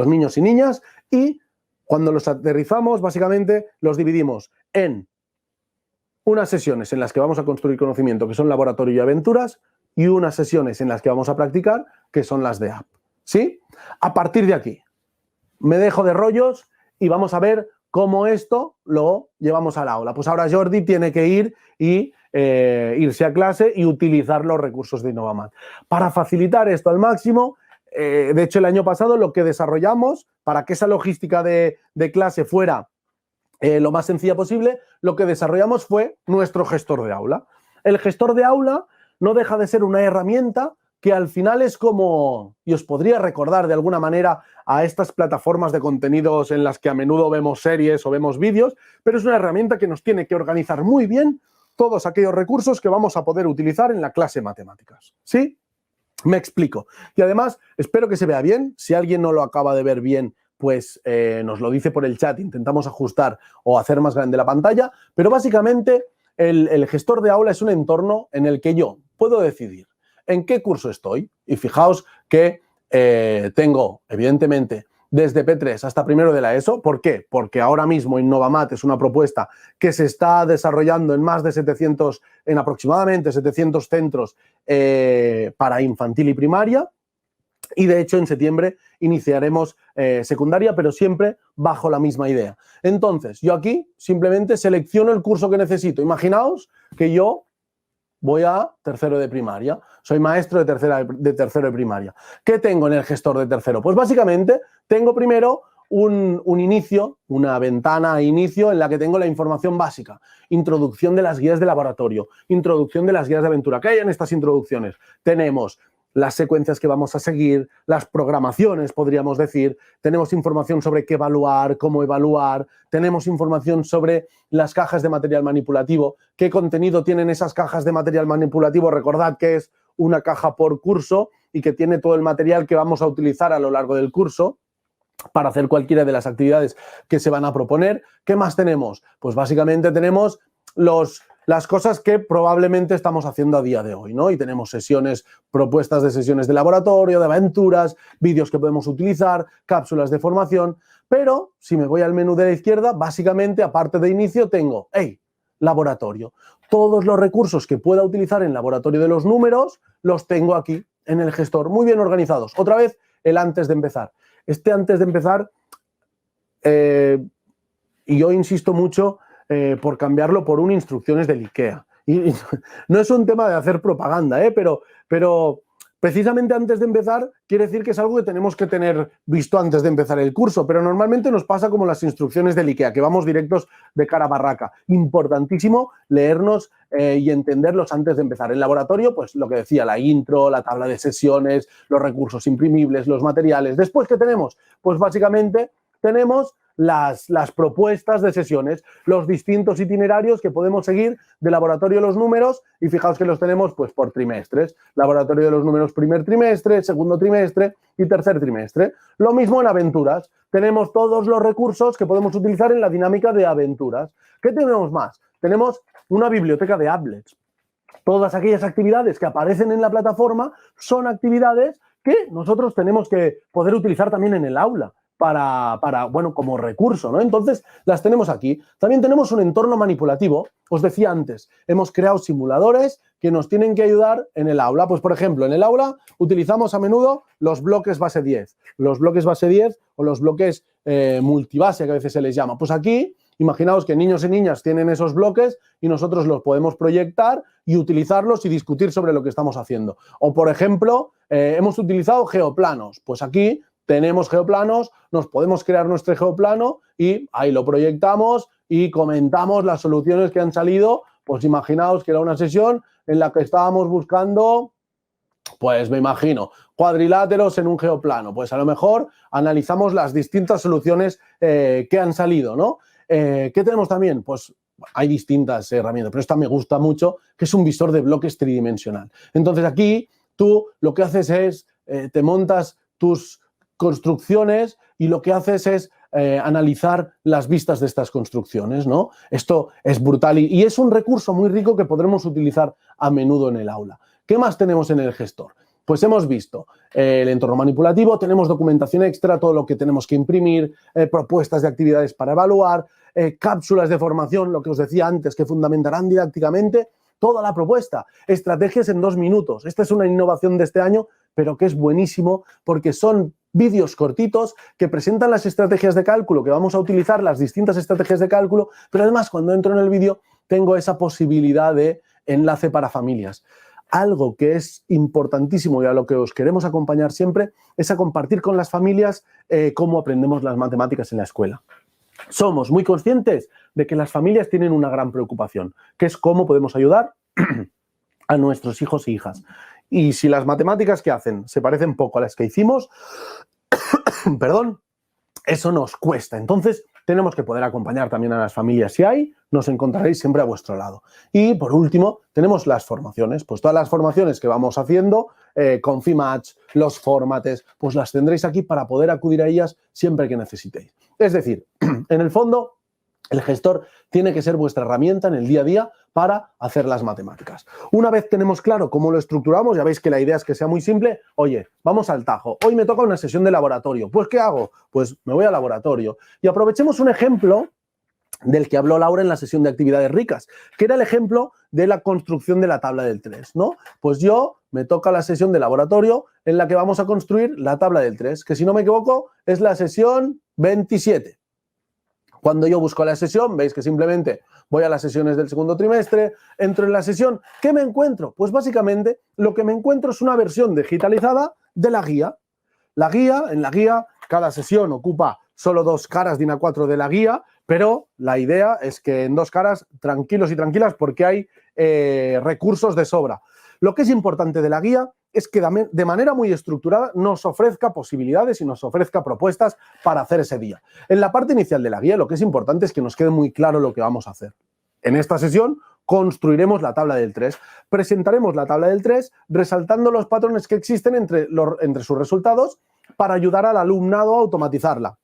niños y niñas, y cuando los aterrizamos, básicamente los dividimos en unas sesiones en las que vamos a construir conocimiento, que son laboratorio y aventuras, y unas sesiones en las que vamos a practicar, que son las de app. ¿Sí? A partir de aquí, me dejo de rollos y vamos a ver cómo esto lo llevamos al aula. Pues ahora Jordi tiene que ir y irse a clase y utilizar los recursos de Innovamat. Para facilitar esto al máximo, de hecho el año pasado lo que desarrollamos para que esa logística de clase fuera lo más sencilla posible, lo que desarrollamos fue nuestro gestor de aula. El gestor de aula no deja de ser una herramienta que al final es como, y os podría recordar de alguna manera a estas plataformas de contenidos en las que a menudo vemos series o vemos vídeos, pero es una herramienta que nos tiene que organizar muy bien todos aquellos recursos que vamos a poder utilizar en la clase de matemáticas. ¿Sí? Me explico. Y además, espero que se vea bien. Si alguien no lo acaba de ver bien, pues nos lo dice por el chat, intentamos ajustar o hacer más grande la pantalla, pero básicamente el gestor de aula es un entorno en el que yo puedo decidir en qué curso estoy, y fijaos que tengo, evidentemente, desde P3 hasta primero de la ESO. ¿Por qué? Porque ahora mismo Innovamat es una propuesta que se está desarrollando en más de 700, en aproximadamente 700 centros para infantil y primaria. Y de hecho en septiembre iniciaremos secundaria, pero siempre bajo la misma idea. Entonces, yo aquí simplemente selecciono el curso que necesito. Imaginaos que yo voy a tercero de primaria, soy maestro de tercero de primaria. ¿Qué tengo en el gestor de tercero? Pues básicamente tengo primero un inicio, una ventana a inicio en la que tengo la información básica, introducción de las guías de laboratorio, introducción de las guías de aventura. ¿Qué hay en estas introducciones? Tenemos las secuencias que vamos a seguir, las programaciones, podríamos decir, tenemos información sobre qué evaluar, cómo evaluar, tenemos información sobre las cajas de material manipulativo, qué contenido tienen esas cajas de material manipulativo. Recordad que es una caja por curso y que tiene todo el material que vamos a utilizar a lo largo del curso para hacer cualquiera de las actividades que se van a proponer. ¿Qué más tenemos? Pues básicamente tenemos las cosas que probablemente estamos haciendo a día de hoy, ¿no? Y tenemos sesiones, propuestas de sesiones de laboratorio, de aventuras, vídeos que podemos utilizar, cápsulas de formación, pero si me voy al menú de la izquierda, básicamente, aparte de inicio, tengo, laboratorio. Todos los recursos que pueda utilizar en laboratorio de los números los tengo aquí en el gestor, muy bien organizados. Otra vez, el antes de empezar. Este antes de empezar, y yo insisto mucho por cambiarlo por un instrucciones del IKEA. Y no es un tema de hacer propaganda, pero precisamente antes de empezar quiere decir que es algo que tenemos que tener visto antes de empezar el curso, pero normalmente nos pasa como las instrucciones del IKEA, que vamos directos de cara a barraca. Importantísimo leernos y entenderlos antes de empezar. El laboratorio, pues lo que decía, la intro, la tabla de sesiones, los recursos imprimibles, los materiales. Después, ¿qué tenemos? Pues básicamente tenemos las propuestas de sesiones, los distintos itinerarios que podemos seguir de laboratorio de los números, y fijaos que los tenemos pues por trimestres. Laboratorio de los números primer trimestre, segundo trimestre y tercer trimestre. Lo mismo en aventuras. Tenemos todos los recursos que podemos utilizar en la dinámica de aventuras. ¿Qué tenemos más? Tenemos una biblioteca de applets. Todas aquellas actividades que aparecen en la plataforma son actividades que nosotros tenemos que poder utilizar también en el aula bueno, como recurso, ¿no? Entonces, las tenemos aquí. También tenemos un entorno manipulativo. Os decía antes, hemos creado simuladores que nos tienen que ayudar en el aula. Pues, por ejemplo, en el aula utilizamos a menudo los bloques base 10. Los bloques base 10 o los bloques multibase, que a veces se les llama. Pues aquí, imaginaos que niños y niñas tienen esos bloques y nosotros los podemos proyectar y utilizarlos y discutir sobre lo que estamos haciendo. O, por ejemplo, hemos utilizado geoplanos. Pues aquí tenemos geoplanos, nos podemos crear nuestro geoplano y ahí lo proyectamos y comentamos las soluciones que han salido. Pues imaginaos que era una sesión en la que estábamos buscando, pues me imagino, cuadriláteros en un geoplano. Pues a lo mejor analizamos las distintas soluciones que han salido, ¿no? ¿Qué tenemos también? Pues hay distintas herramientas, pero esta me gusta mucho, que es un visor de bloques tridimensional. Entonces aquí tú lo que haces es, te montas tus construcciones y lo que haces es analizar las vistas de estas construcciones, ¿no? Esto es brutal y es un recurso muy rico que podremos utilizar a menudo en el aula. ¿Qué más tenemos en el gestor? Pues hemos visto el entorno manipulativo, tenemos documentación extra, todo lo que tenemos que imprimir, propuestas de actividades para evaluar, cápsulas de formación, lo que os decía antes, que fundamentarán didácticamente toda la propuesta, estrategias en 2 minutos. Esta es una innovación de este año, pero que es buenísimo porque son vídeos cortitos que presentan las estrategias de cálculo, que vamos a utilizar las distintas estrategias de cálculo, pero además cuando entro en el vídeo tengo esa posibilidad de enlace para familias. Algo que es importantísimo y a lo que os queremos acompañar siempre es a compartir con las familias cómo aprendemos las matemáticas en la escuela. Somos muy conscientes de que las familias tienen una gran preocupación, que es cómo podemos ayudar a nuestros hijos e hijas. Y si las matemáticas que hacen se parecen poco a las que hicimos, perdón, eso nos cuesta. Entonces, tenemos que poder acompañar también a las familias. Si hay, nos encontraréis siempre a vuestro lado. Y, por último, tenemos las formaciones. Pues todas las formaciones que vamos haciendo, con Fimatch, los formates, pues las tendréis aquí para poder acudir a ellas siempre que necesitéis. Es decir, en el fondo, el gestor tiene que ser vuestra herramienta en el día a día para hacer las matemáticas. Una vez tenemos claro cómo lo estructuramos, ya veis que la idea es que sea muy simple. Oye, vamos al tajo. Hoy me toca una sesión de laboratorio. ¿Pues qué hago? Pues me voy al laboratorio. Y aprovechemos un ejemplo del que habló Laura en la sesión de actividades ricas, que era el ejemplo de la construcción de la tabla del 3, ¿no? Pues yo me toca la sesión de laboratorio en la que vamos a construir la tabla del 3, que si no me equivoco es la sesión 27. Cuando yo busco la sesión, veis que simplemente voy a las sesiones del segundo trimestre, entro en la sesión. ¿Qué me encuentro? Pues básicamente lo que me encuentro es una versión digitalizada de la guía. En la guía, cada sesión ocupa solo 2 caras DIN A4 de la guía, pero la idea es que en 2 caras, tranquilos y tranquilas, porque hay recursos de sobra. Lo que es importante de la guía es que de manera muy estructurada nos ofrezca posibilidades y nos ofrezca propuestas para hacer ese día. En la parte inicial de la guía lo que es importante es que nos quede muy claro lo que vamos a hacer. En esta sesión construiremos la tabla del 3. Presentaremos la tabla del 3 resaltando los patrones que existen entre sus resultados para ayudar al alumnado a automatizarla.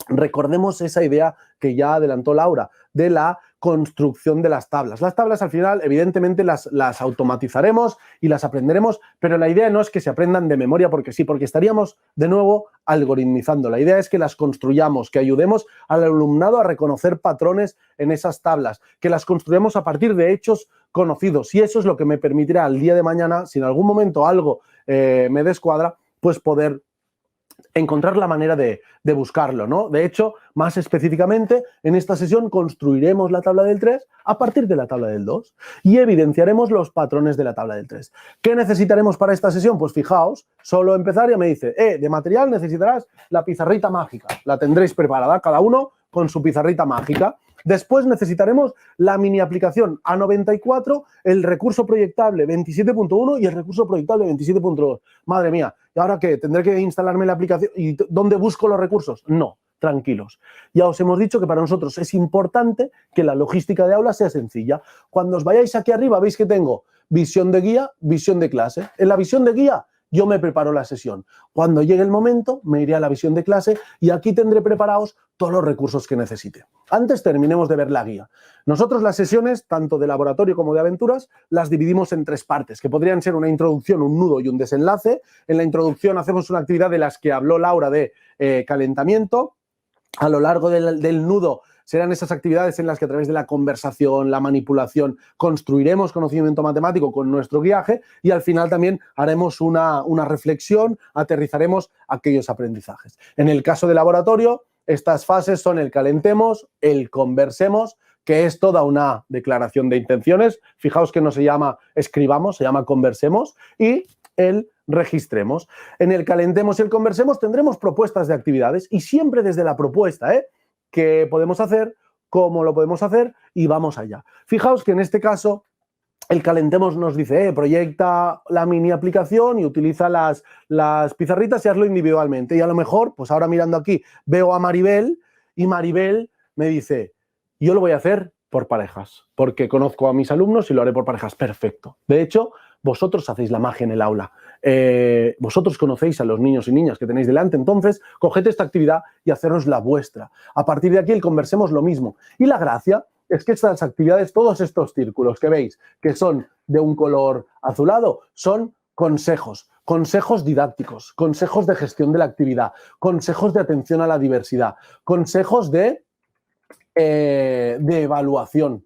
Recordemos esa idea que ya adelantó Laura, de la construcción de las tablas. Las tablas al final, evidentemente, las automatizaremos y las aprenderemos, pero la idea no es que se aprendan de memoria porque sí, porque estaríamos de nuevo algoritmizando. La idea es que las construyamos, que ayudemos al alumnado a reconocer patrones en esas tablas, que las construyamos a partir de hechos conocidos, y eso es lo que me permitirá al día de mañana, si en algún momento algo me descuadra, pues poder encontrar la manera de buscarlo, ¿no? De hecho, más específicamente, en esta sesión construiremos la tabla del 3 a partir de la tabla del 2 y evidenciaremos los patrones de la tabla del 3. ¿Qué necesitaremos para esta sesión? Pues fijaos, solo empezar ya me dice, de material necesitarás la pizarrita mágica. La tendréis preparada, cada uno con su pizarrita mágica. Después necesitaremos la mini aplicación A94, el recurso proyectable 27.1 y el recurso proyectable 27.2. Madre mía, ¿y ahora qué? ¿Tendré que instalarme la aplicación? ¿Y dónde busco los recursos? No. tranquilos. Ya os hemos dicho que para nosotros es importante que la logística de aula sea sencilla. Cuando os vayáis aquí arriba veis que tengo visión de guía, visión de clase. En la visión de guía yo me preparo la sesión. Cuando llegue el momento me iré a la visión de clase y aquí tendré preparados todos los recursos que necesite. Antes terminemos de ver la guía. Nosotros las sesiones, tanto de laboratorio como de aventuras, las dividimos en 3 partes, que podrían ser una introducción, un nudo y un desenlace. En la introducción hacemos una actividad de las que habló Laura de calentamiento. A lo largo del nudo serán esas actividades en las que a través de la conversación, la manipulación, construiremos conocimiento matemático con nuestro guiaje y al final también haremos una reflexión, aterrizaremos aquellos aprendizajes. En el caso de laboratorio, estas fases son el calentemos, el conversemos, que es toda una declaración de intenciones. Fijaos que no se llama escribamos, se llama conversemos, y el registremos. En el calentemos y el conversemos tendremos propuestas de actividades y siempre desde la propuesta, qué podemos hacer, cómo lo podemos hacer y vamos allá. Fijaos que en este caso el calentemos nos dice, proyecta la mini aplicación y utiliza las pizarritas y hazlo individualmente. Y a lo mejor, pues ahora mirando aquí, veo a Maribel y Maribel me dice, yo lo voy a hacer por parejas, porque conozco a mis alumnos y lo haré por parejas. Perfecto. De hecho, vosotros hacéis la magia en el aula. Vosotros conocéis a los niños y niñas que tenéis delante, entonces coged esta actividad y haceros la vuestra. A partir de aquí el conversemos lo mismo. Y la gracia es que estas actividades, todos estos círculos que veis, que son de un color azulado, son consejos, consejos didácticos, consejos de gestión de la actividad, consejos de atención a la diversidad, consejos de evaluación.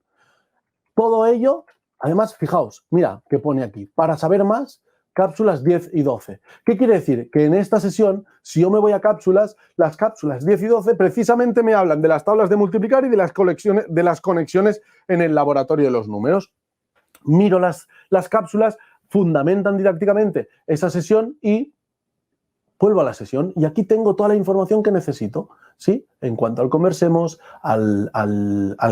Todo ello, además, fijaos, mira que pone aquí, para saber más, cápsulas 10 y 12. ¿Qué quiere decir? Que en esta sesión, si yo me voy a cápsulas, las cápsulas 10 y 12 precisamente me hablan de las tablas de multiplicar y de las conexiones en el laboratorio de los números. Miro las cápsulas, fundamentan didácticamente esa sesión y vuelvo a la sesión y aquí tengo toda la información que necesito, ¿sí? En cuanto al conversemos, al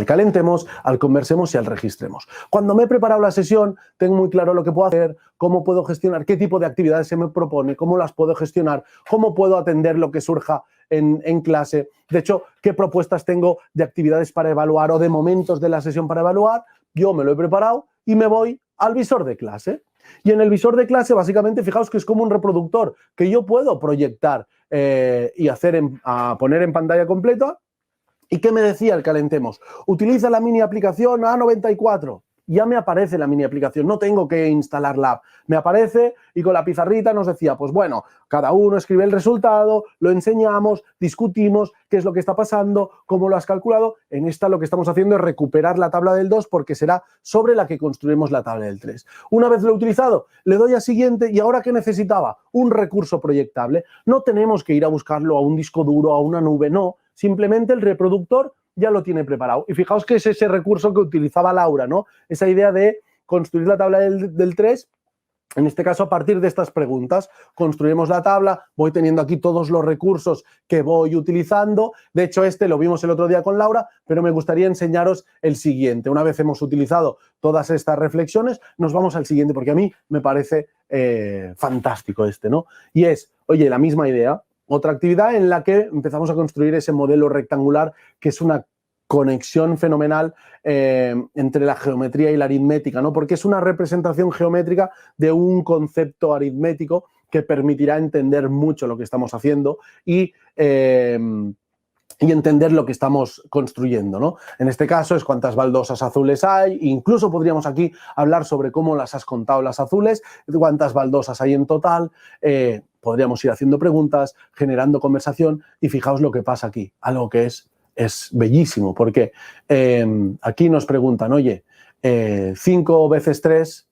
calentemos, al conversemos y al registremos. Cuando me he preparado la sesión, tengo muy claro lo que puedo hacer, cómo puedo gestionar, qué tipo de actividades se me propone, cómo las puedo gestionar, cómo puedo atender lo que surja en clase. De hecho, qué propuestas tengo de actividades para evaluar o de momentos de la sesión para evaluar. Yo me lo he preparado y me voy al visor de clase. Y en el visor de clase, básicamente, fijaos que es como un reproductor que yo puedo proyectar y poner en pantalla completa. ¿Y qué me decía el calentemos? Utiliza la mini aplicación A94. Ya me aparece la mini aplicación, no tengo que instalar la app. Me aparece y con la pizarrita nos decía, pues bueno, cada uno escribe el resultado, lo enseñamos, discutimos qué es lo que está pasando, cómo lo has calculado. En esta lo que estamos haciendo es recuperar la tabla del 2 porque será sobre la que construimos la tabla del 3. Una vez lo he utilizado, le doy a siguiente y ahora ¿qué necesitaba? Un recurso proyectable. No tenemos que ir a buscarlo a un disco duro, a una nube, no. Simplemente el reproductor ya lo tiene preparado. Y fijaos que es ese recurso que utilizaba Laura, ¿no? Esa idea de construir la tabla del 3, en este caso a partir de estas preguntas. Construimos la tabla, voy teniendo aquí todos los recursos que voy utilizando. De hecho, este lo vimos el otro día con Laura, pero me gustaría enseñaros el siguiente. Una vez hemos utilizado todas estas reflexiones, nos vamos al siguiente, porque a mí me parece fantástico este, ¿no? Y es, oye, la misma idea, otra actividad en la que empezamos a construir ese modelo rectangular que es una conexión fenomenal entre la geometría y la aritmética, ¿no? Porque es una representación geométrica de un concepto aritmético que permitirá entender mucho lo que estamos haciendo y entender lo que estamos construyendo, ¿no? En este caso es cuántas baldosas azules hay, incluso podríamos aquí hablar sobre cómo las has contado las azules, cuántas baldosas hay en total, podríamos ir haciendo preguntas, generando conversación y fijaos lo que pasa aquí, algo que es bellísimo, porque aquí nos preguntan, oye, 5 veces 3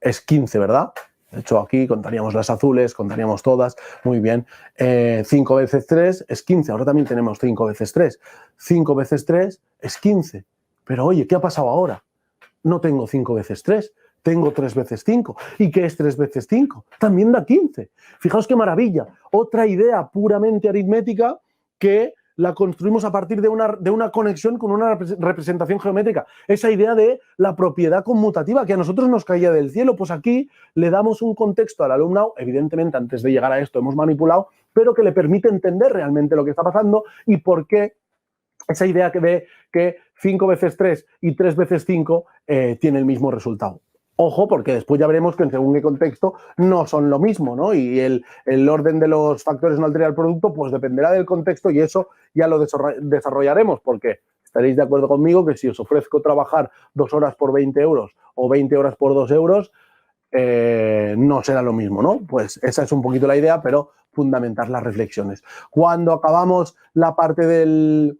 es 15, ¿verdad? De hecho, aquí contaríamos las azules, contaríamos todas, muy bien. 5 veces 3 es 15, ahora también tenemos 5 veces 3. 5 veces 3 es 15. Pero oye, ¿qué ha pasado ahora? No tengo 5 veces 3, tengo 3 veces 5. ¿Y qué es 3 veces 5? También da 15. Fijaos qué maravilla. Otra idea puramente aritmética que la construimos a partir de una conexión con una representación geométrica. Esa idea de la propiedad conmutativa que a nosotros nos caía del cielo, pues aquí le damos un contexto al alumnado, evidentemente antes de llegar a esto hemos manipulado, pero que le permite entender realmente lo que está pasando y por qué esa idea de que 5 veces 3 y 3 veces 5 tiene el mismo resultado. Ojo, porque después ya veremos que en según qué contexto no son lo mismo, ¿no? Y el orden de los factores no altera el producto, pues dependerá del contexto y eso ya lo desarrollaremos, porque estaréis de acuerdo conmigo que si os ofrezco trabajar 2 horas por 20 euros o 20 horas por 2 euros, no será lo mismo, ¿no? Pues esa es un poquito la idea, pero fundamentar las reflexiones. Cuando acabamos la parte del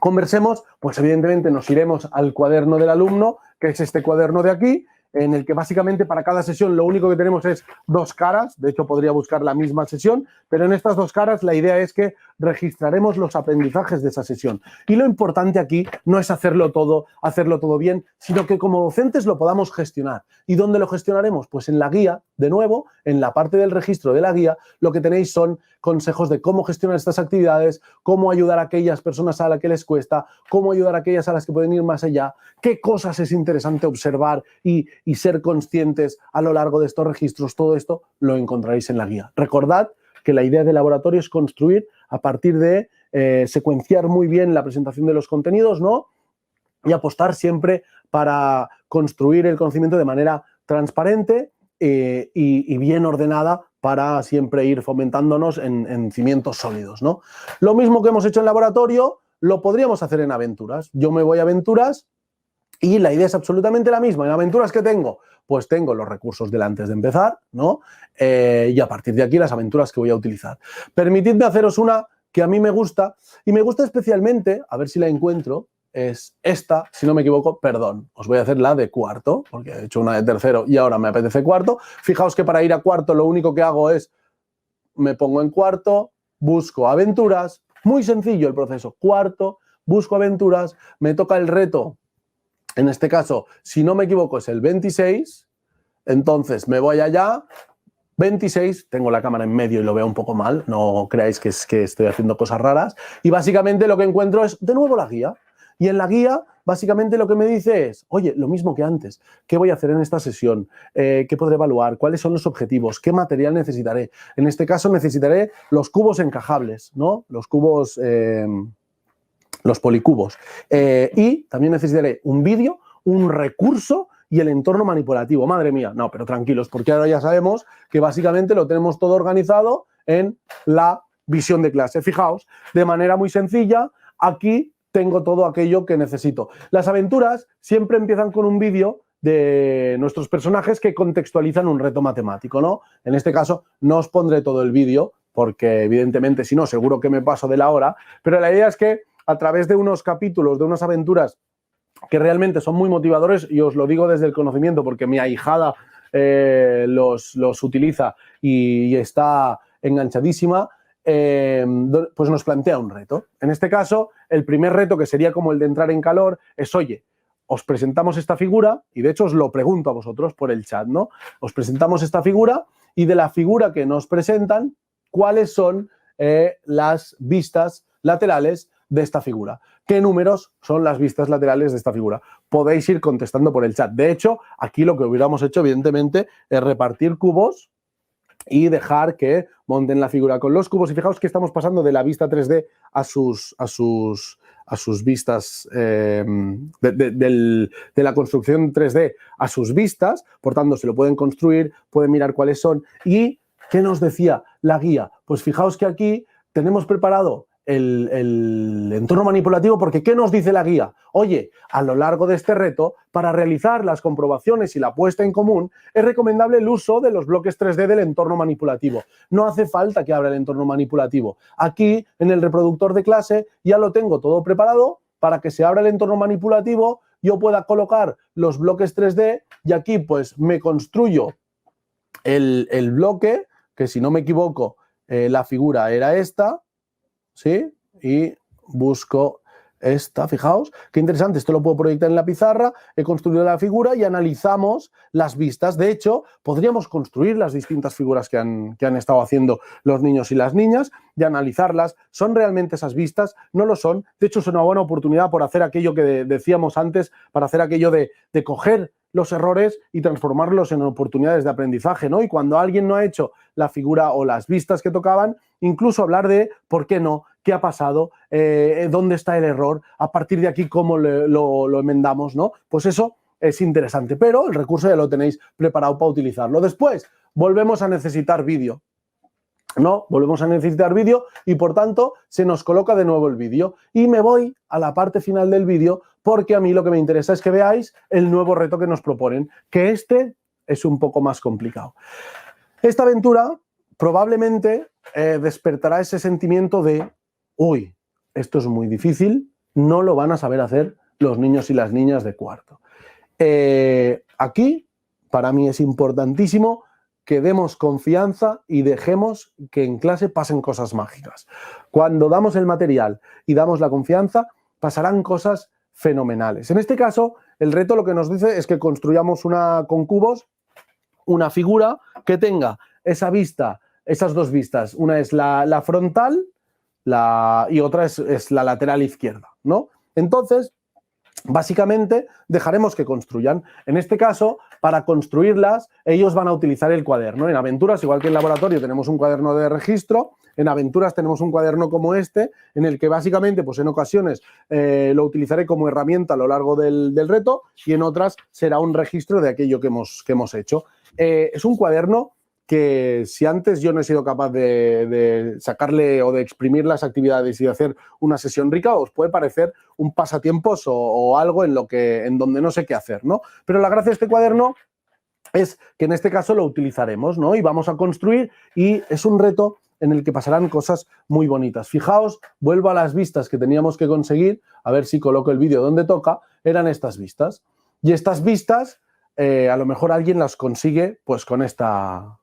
conversemos, pues evidentemente nos iremos al cuaderno del alumno, que es este cuaderno de aquí, en el que básicamente para cada sesión lo único que tenemos es 2 caras, de hecho podría buscar la misma sesión, pero en estas 2 caras la idea es que registraremos los aprendizajes de esa sesión. Y lo importante aquí no es hacerlo todo bien, sino que como docentes lo podamos gestionar. ¿Y dónde lo gestionaremos? Pues en la guía, de nuevo, en la parte del registro de la guía, lo que tenéis son consejos de cómo gestionar estas actividades, cómo ayudar a aquellas personas a las que les cuesta, cómo ayudar a aquellas a las que pueden ir más allá, qué cosas es interesante observar y ser conscientes a lo largo de estos registros. Todo esto lo encontraréis en la guía. Recordad que la idea del laboratorio es construir a partir de secuenciar muy bien la presentación de los contenidos, ¿no? Y apostar siempre para construir el conocimiento de manera transparente y bien ordenada para siempre ir fomentándonos en cimientos sólidos, ¿no? Lo mismo que hemos hecho en laboratorio, lo podríamos hacer en aventuras. Yo me voy a aventuras y la idea es absolutamente la misma. ¿En aventuras qué tengo? Pues tengo los recursos del antes de empezar, ¿no? Y a partir de aquí las aventuras que voy a utilizar. Permitidme haceros una que a mí me gusta, y me gusta especialmente, a ver si la encuentro, es esta, si no me equivoco, perdón, os voy a hacer la de cuarto, porque he hecho una de tercero y ahora me apetece cuarto. Fijaos que para ir a cuarto lo único que hago es, me pongo en cuarto, busco aventuras, muy sencillo el proceso, cuarto, busco aventuras, me toca el reto, en este caso, si no me equivoco, es el 26, entonces me voy allá, 26, tengo la cámara en medio y lo veo un poco mal, no creáis que estoy haciendo cosas raras, y básicamente lo que encuentro es de nuevo la guía. Y en la guía, básicamente lo que me dice es, oye, lo mismo que antes, ¿qué voy a hacer en esta sesión? ¿Qué podré evaluar? ¿Cuáles son los objetivos? ¿Qué material necesitaré? En este caso necesitaré los cubos encajables, ¿no? Los cubos, los policubos. Y también necesitaré un vídeo, un recurso y el entorno manipulativo. Madre mía, no, pero tranquilos, porque ahora ya sabemos que básicamente lo tenemos todo organizado en la visión de clase. Fijaos, de manera muy sencilla, aquí tengo todo aquello que necesito. Las aventuras siempre empiezan con un vídeo de nuestros personajes que contextualizan un reto matemático, ¿no? En este caso no os pondré todo el vídeo porque evidentemente si no seguro que me paso de la hora, pero la idea es que a través de unos capítulos, de unas aventuras que realmente son muy motivadores, y os lo digo desde el conocimiento porque mi ahijada los utiliza y está enganchadísima, pues nos plantea un reto. En este caso, el primer reto, que sería como el de entrar en calor, es, oye, os presentamos esta figura, y de hecho os lo pregunto a vosotros por el chat, ¿no? Os presentamos esta figura, y de la figura que nos presentan, ¿cuáles son las vistas laterales de esta figura? ¿Qué números son las vistas laterales de esta figura? Podéis ir contestando por el chat. De hecho, aquí lo que hubiéramos hecho, evidentemente, es repartir cubos y dejar que monten la figura con los cubos. Y fijaos que estamos pasando de la vista 3D a sus vistas, de la construcción 3D a sus vistas. Por tanto, se lo pueden construir, pueden mirar cuáles son. ¿Y qué nos decía la guía? Pues fijaos que aquí tenemos preparado el entorno manipulativo, porque ¿qué nos dice la guía? Oye, a lo largo de este reto, para realizar las comprobaciones y la puesta en común, es recomendable el uso de los bloques 3D del entorno manipulativo. No hace falta que abra el entorno manipulativo. Aquí, en el reproductor de clase, ya lo tengo todo preparado para que se abra el entorno manipulativo, yo pueda colocar los bloques 3D y aquí pues me construyo el bloque, que si no me equivoco, la figura era esta, ¿sí? Y busco esta, fijaos, qué interesante, esto lo puedo proyectar en la pizarra, he construido la figura y analizamos las vistas. De hecho, podríamos construir las distintas figuras que han estado haciendo los niños y las niñas y analizarlas. ¿Son realmente esas vistas? No lo son. De hecho, es una buena oportunidad por hacer aquello que decíamos antes, para hacer aquello de coger los errores y transformarlos en oportunidades de aprendizaje, ¿no? Y cuando alguien no ha hecho la figura o las vistas que tocaban, incluso hablar de por qué no, qué ha pasado, dónde está el error, a partir de aquí cómo lo enmendamos, ¿no? Pues eso es interesante, pero el recurso ya lo tenéis preparado para utilizarlo. Después, volvemos a necesitar vídeo. No, volvemos a necesitar vídeo y por tanto se nos coloca de nuevo el vídeo. Y me voy a la parte final del vídeo porque a mí lo que me interesa es que veáis el nuevo reto que nos proponen, que este es un poco más complicado. Esta aventura probablemente despertará ese sentimiento de, uy, esto es muy difícil, no lo van a saber hacer los niños y las niñas de cuarto. Aquí, para mí es importantísimo que demos confianza y dejemos que en clase pasen cosas mágicas. Cuando damos el material y damos la confianza, pasarán cosas fenomenales. En este caso, el reto lo que nos dice es que construyamos con cubos una figura que tenga esa vista, esas dos vistas. Una es la frontal y otra es la lateral izquierda, ¿no? Entonces, básicamente, dejaremos que construyan. En este caso, para construirlas, ellos van a utilizar el cuaderno. En aventuras, igual que en laboratorio, tenemos un cuaderno de registro. En aventuras tenemos un cuaderno como este, en el que básicamente, pues en ocasiones lo utilizaré como herramienta a lo largo del reto y en otras será un registro de aquello que hemos hecho. Es un cuaderno que si antes yo no he sido capaz de sacarle o de exprimir las actividades y de hacer una sesión rica, os puede parecer un pasatiempos o algo en donde no sé qué hacer, ¿no? Pero la gracia de este cuaderno es que en este caso lo utilizaremos, ¿no? Y vamos a construir y es un reto en el que pasarán cosas muy bonitas. Fijaos, vuelvo a las vistas que teníamos que conseguir, a ver si coloco el vídeo donde toca, eran estas vistas. Y estas vistas, a lo mejor alguien las consigue pues con esta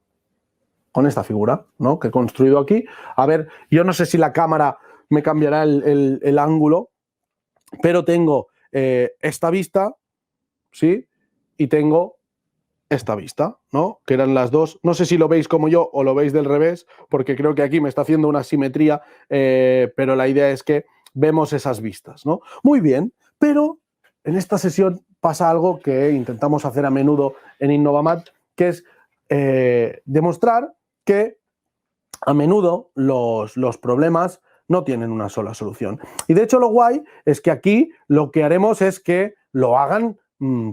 figura, ¿no? Que he construido aquí. A ver, yo no sé si la cámara me cambiará el ángulo, pero tengo esta vista, ¿sí? Y tengo esta vista, ¿no? Que eran las dos. No sé si lo veis como yo o lo veis del revés, porque creo que aquí me está haciendo una simetría, pero la idea es que vemos esas vistas, ¿no? Muy bien, pero en esta sesión pasa algo que intentamos hacer a menudo en Innovamat, que es demostrar que a menudo los problemas no tienen una sola solución. Y de hecho lo guay es que aquí lo que haremos es que lo hagan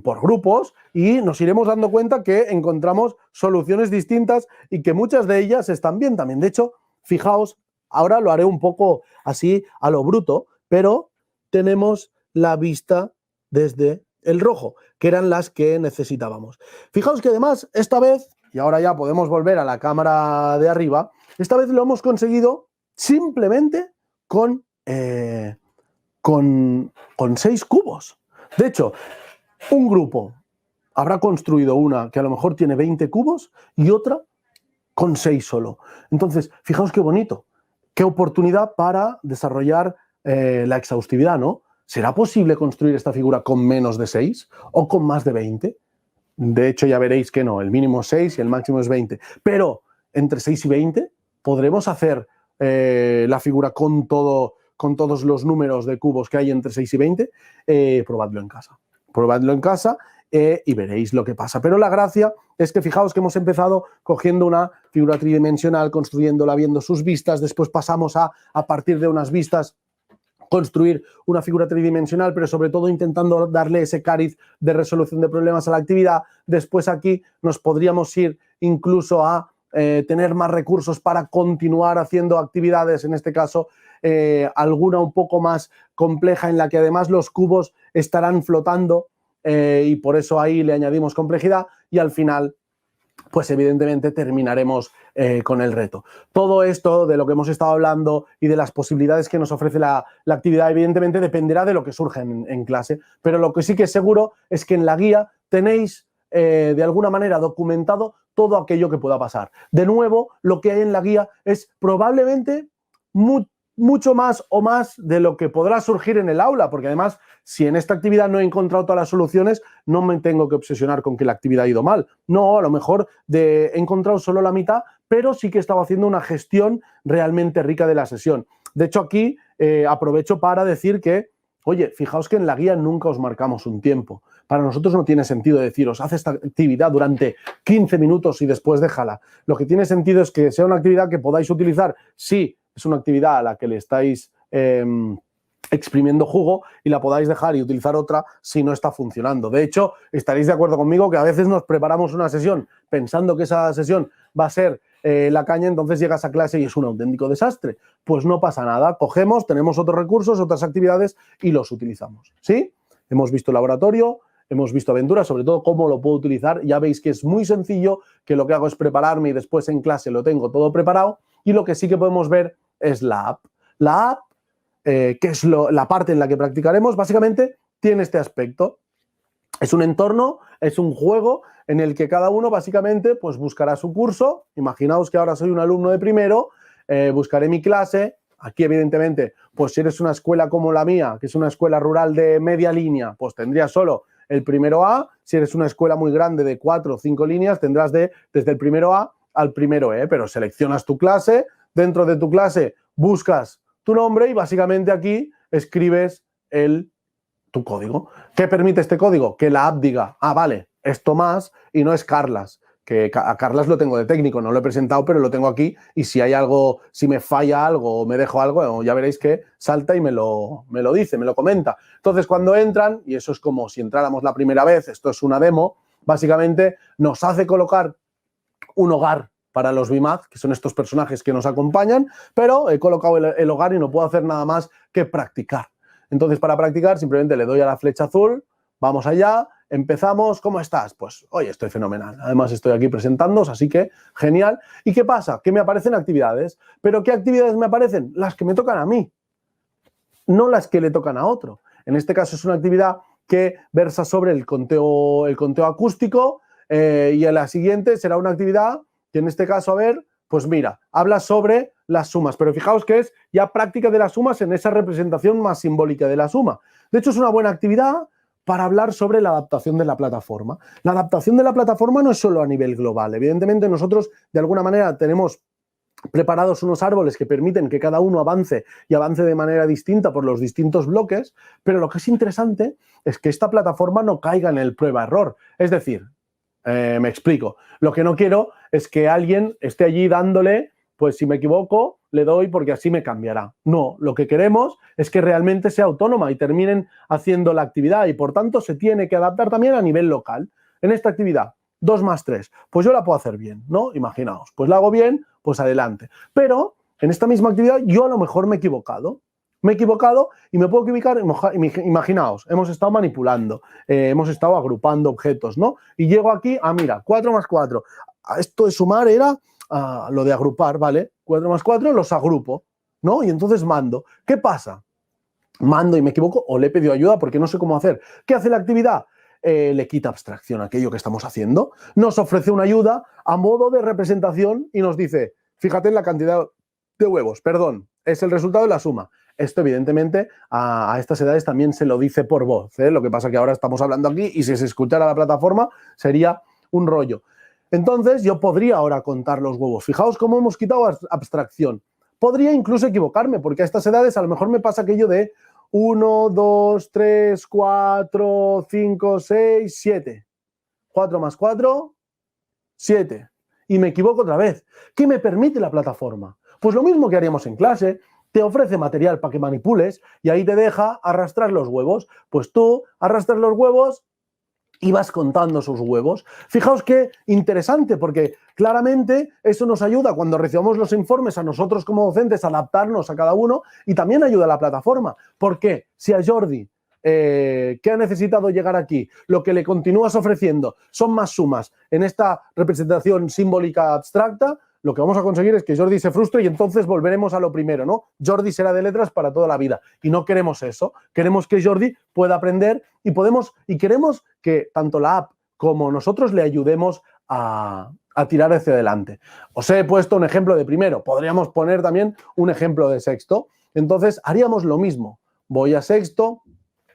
por grupos y nos iremos dando cuenta que encontramos soluciones distintas y que muchas de ellas están bien también. De hecho, fijaos, ahora lo haré un poco así a lo bruto, pero tenemos la vista desde el rojo, que eran las que necesitábamos. Fijaos que además esta vez, y ahora ya podemos volver a la cámara de arriba, esta vez lo hemos conseguido simplemente con 6 cubos. De hecho, un grupo habrá construido una que a lo mejor tiene 20 cubos y otra con 6 solo. Entonces, fijaos qué bonito, qué oportunidad para desarrollar la exhaustividad, ¿no? ¿Será posible construir esta figura con menos de 6 o con más de 20? De hecho, ya veréis que no, el mínimo es 6 y el máximo es 20. Pero entre 6 y 20 podremos hacer la figura con todos los números de cubos que hay entre 6 y 20. Probadlo en casa. Probadlo en casa y veréis lo que pasa. Pero la gracia es que fijaos que hemos empezado cogiendo una figura tridimensional, construyéndola, viendo sus vistas, después pasamos a partir de unas vistas, construir una figura tridimensional, pero sobre todo intentando darle ese cariz de resolución de problemas a la actividad. Después aquí nos podríamos ir incluso a tener más recursos para continuar haciendo actividades, en este caso alguna un poco más compleja en la que además los cubos estarán flotando y por eso ahí le añadimos complejidad y al final pues evidentemente terminaremos con el reto. Todo esto de lo que hemos estado hablando y de las posibilidades que nos ofrece la actividad, evidentemente dependerá de lo que surja en clase, pero lo que sí que es seguro es que en la guía tenéis de alguna manera documentado todo aquello que pueda pasar. De nuevo, lo que hay en la guía es probablemente mucho más o más de lo que podrá surgir en el aula, porque además, si en esta actividad no he encontrado todas las soluciones, no me tengo que obsesionar con que la actividad ha ido mal. No, a lo mejor he encontrado solo la mitad, pero sí que he estado haciendo una gestión realmente rica de la sesión. De hecho, aquí aprovecho para decir que, oye, fijaos que en la guía nunca os marcamos un tiempo. Para nosotros no tiene sentido deciros, haz esta actividad durante 15 minutos y después déjala. Lo que tiene sentido es que sea una actividad que podáis utilizar, sí, es una actividad a la que le estáis exprimiendo jugo, y la podáis dejar y utilizar otra si no está funcionando. De hecho, estaréis de acuerdo conmigo que a veces nos preparamos una sesión pensando que esa sesión va a ser la caña, entonces llegas a clase y es un auténtico desastre. Pues no pasa nada, cogemos, tenemos otros recursos, otras actividades y los utilizamos. ¿Sí? Hemos visto el laboratorio, hemos visto aventuras, sobre todo cómo lo puedo utilizar. Ya veis que es muy sencillo, que lo que hago es prepararme y después en clase lo tengo todo preparado. Y lo que sí que podemos ver es la app. La app, que es la parte en la que practicaremos, básicamente tiene este aspecto. Es un entorno, es un juego en el que cada uno básicamente pues buscará su curso. Imaginaos que ahora soy un alumno de primero, buscaré mi clase. Aquí, evidentemente, pues si eres una escuela como la mía, que es una escuela rural de media línea, pues tendrías solo el primero A. Si eres una escuela muy grande de 4 o 5 líneas, tendrás desde el primero A al primero E, pero seleccionas tu clase, dentro de tu clase buscas tu nombre y básicamente aquí escribes tu código. ¿Qué permite este código? Que la app diga, ah, vale, es Tomás y no es Carlas, que a Carlas lo tengo de técnico, no lo he presentado, pero lo tengo aquí, y si hay algo, si me falla algo o me dejo algo, ya veréis que salta y me lo dice, me lo comenta. Entonces, cuando entran, y eso es como si entráramos la primera vez, esto es una demo, básicamente nos hace colocar un hogar para los BIMAD, que son estos personajes que nos acompañan, pero he colocado el hogar y no puedo hacer nada más que practicar. Entonces, para practicar, simplemente le doy a la flecha azul, vamos allá, empezamos. ¿Cómo estás? Pues, oye, estoy fenomenal. Además, estoy aquí presentándoos, así que genial. ¿Y qué pasa? Que me aparecen actividades. ¿Pero qué actividades me aparecen? Las que me tocan a mí, no las que le tocan a otro. En este caso es una actividad que versa sobre el conteo acústico, y en la siguiente será una actividad que en este caso, a ver, pues mira, habla sobre las sumas, pero fijaos que es ya práctica de las sumas en esa representación más simbólica de la suma. De hecho, es una buena actividad para hablar sobre la adaptación de la plataforma. La adaptación de la plataforma no es solo a nivel global. Evidentemente, nosotros de alguna manera tenemos preparados unos árboles que permiten que cada uno avance y avance de manera distinta por los distintos bloques, pero lo que es interesante es que esta plataforma no caiga en el prueba-error. Es decir, me explico. Lo que no quiero es que alguien esté allí dándole, pues si me equivoco, le doy porque así me cambiará. No, lo que queremos es que realmente sea autónoma y terminen haciendo la actividad, y por tanto se tiene que adaptar también a nivel local. En esta actividad, 2 más 3, pues yo la puedo hacer bien, ¿no? Imaginaos, pues la hago bien, pues adelante. Pero en esta misma actividad yo a lo mejor me he equivocado. Me he equivocado y me puedo equivocar. Imaginaos, hemos estado manipulando, hemos estado agrupando objetos, ¿no? Y llego aquí, mira, 4 más 4. Esto de sumar era lo de agrupar, ¿vale? 4 más 4 los agrupo, ¿no? Y entonces mando. ¿Qué pasa? Mando y me equivoco, o le he pedido ayuda porque no sé cómo hacer. ¿Qué hace la actividad? Le quita abstracción a aquello que estamos haciendo. Nos ofrece una ayuda a modo de representación y nos dice, fíjate en la cantidad de huevos, perdón, es el resultado de la suma. Esto, evidentemente, a estas edades también se lo dice por voz, ¿eh? Lo que pasa es que ahora estamos hablando aquí y si se escuchara la plataforma sería un rollo. Entonces, yo podría ahora contar los huevos. Fijaos cómo hemos quitado abstracción. Podría incluso equivocarme, porque a estas edades a lo mejor me pasa aquello de 1, 2, 3, 4, 5, 6, 7. 4 más 4, 7. Y me equivoco otra vez. ¿Qué me permite la plataforma? Pues lo mismo que haríamos en clase. Te ofrece material para que manipules y ahí te deja arrastrar los huevos. Pues tú arrastras los huevos y vas contando sus huevos. Fijaos qué interesante, porque claramente eso nos ayuda cuando recibamos los informes a nosotros como docentes a adaptarnos a cada uno, y también ayuda a la plataforma. ¿Por qué? Si a Jordi, que ha necesitado llegar aquí, lo que le continúas ofreciendo son más sumas en esta representación simbólica abstracta, lo que vamos a conseguir es que Jordi se frustre y entonces volveremos a lo primero, ¿no? Jordi será de letras para toda la vida y no queremos eso. Queremos que Jordi pueda aprender y queremos que tanto la app como nosotros le ayudemos a tirar hacia adelante. Os he puesto un ejemplo de primero, podríamos poner también un ejemplo de sexto. Entonces haríamos lo mismo. Voy a sexto,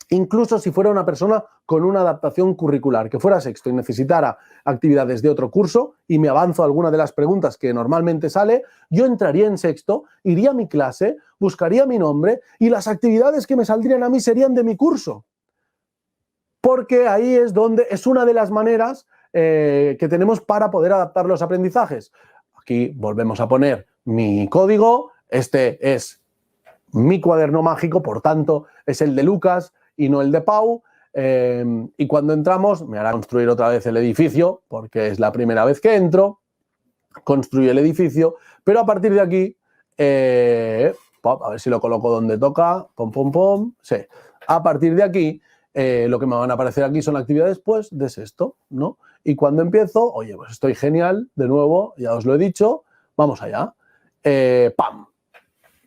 incluso si fuera una persona con una adaptación curricular, que fuera sexto y necesitara actividades de otro curso y me avanzo a alguna de las preguntas que normalmente sale, yo entraría en sexto, iría a mi clase, buscaría mi nombre y las actividades que me saldrían a mí serían de mi curso. Porque ahí es donde es una de las maneras que tenemos para poder adaptar los aprendizajes. Aquí volvemos a poner mi código, este es mi cuaderno mágico, por tanto es el de Lucas y no el de Pau, y cuando entramos me hará construir otra vez el edificio, porque es la primera vez que entro, construyo el edificio, pero a partir de aquí, a ver si lo coloco donde toca, sí, a partir de aquí, lo que me van a aparecer aquí son actividades, pues, de sexto, ¿no? Y cuando empiezo, oye, pues estoy genial, de nuevo, ya os lo he dicho, vamos allá, ¡pam!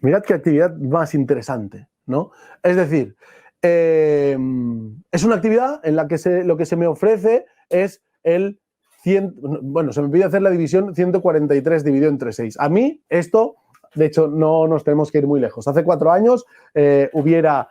Mirad qué actividad más interesante, ¿no? Es decir, es una actividad en la que lo que se me ofrece es el 100, bueno, se me pide hacer la división 143 dividido entre 6. A mí esto, de hecho, no nos tenemos que ir muy lejos. Hace 4 años hubiera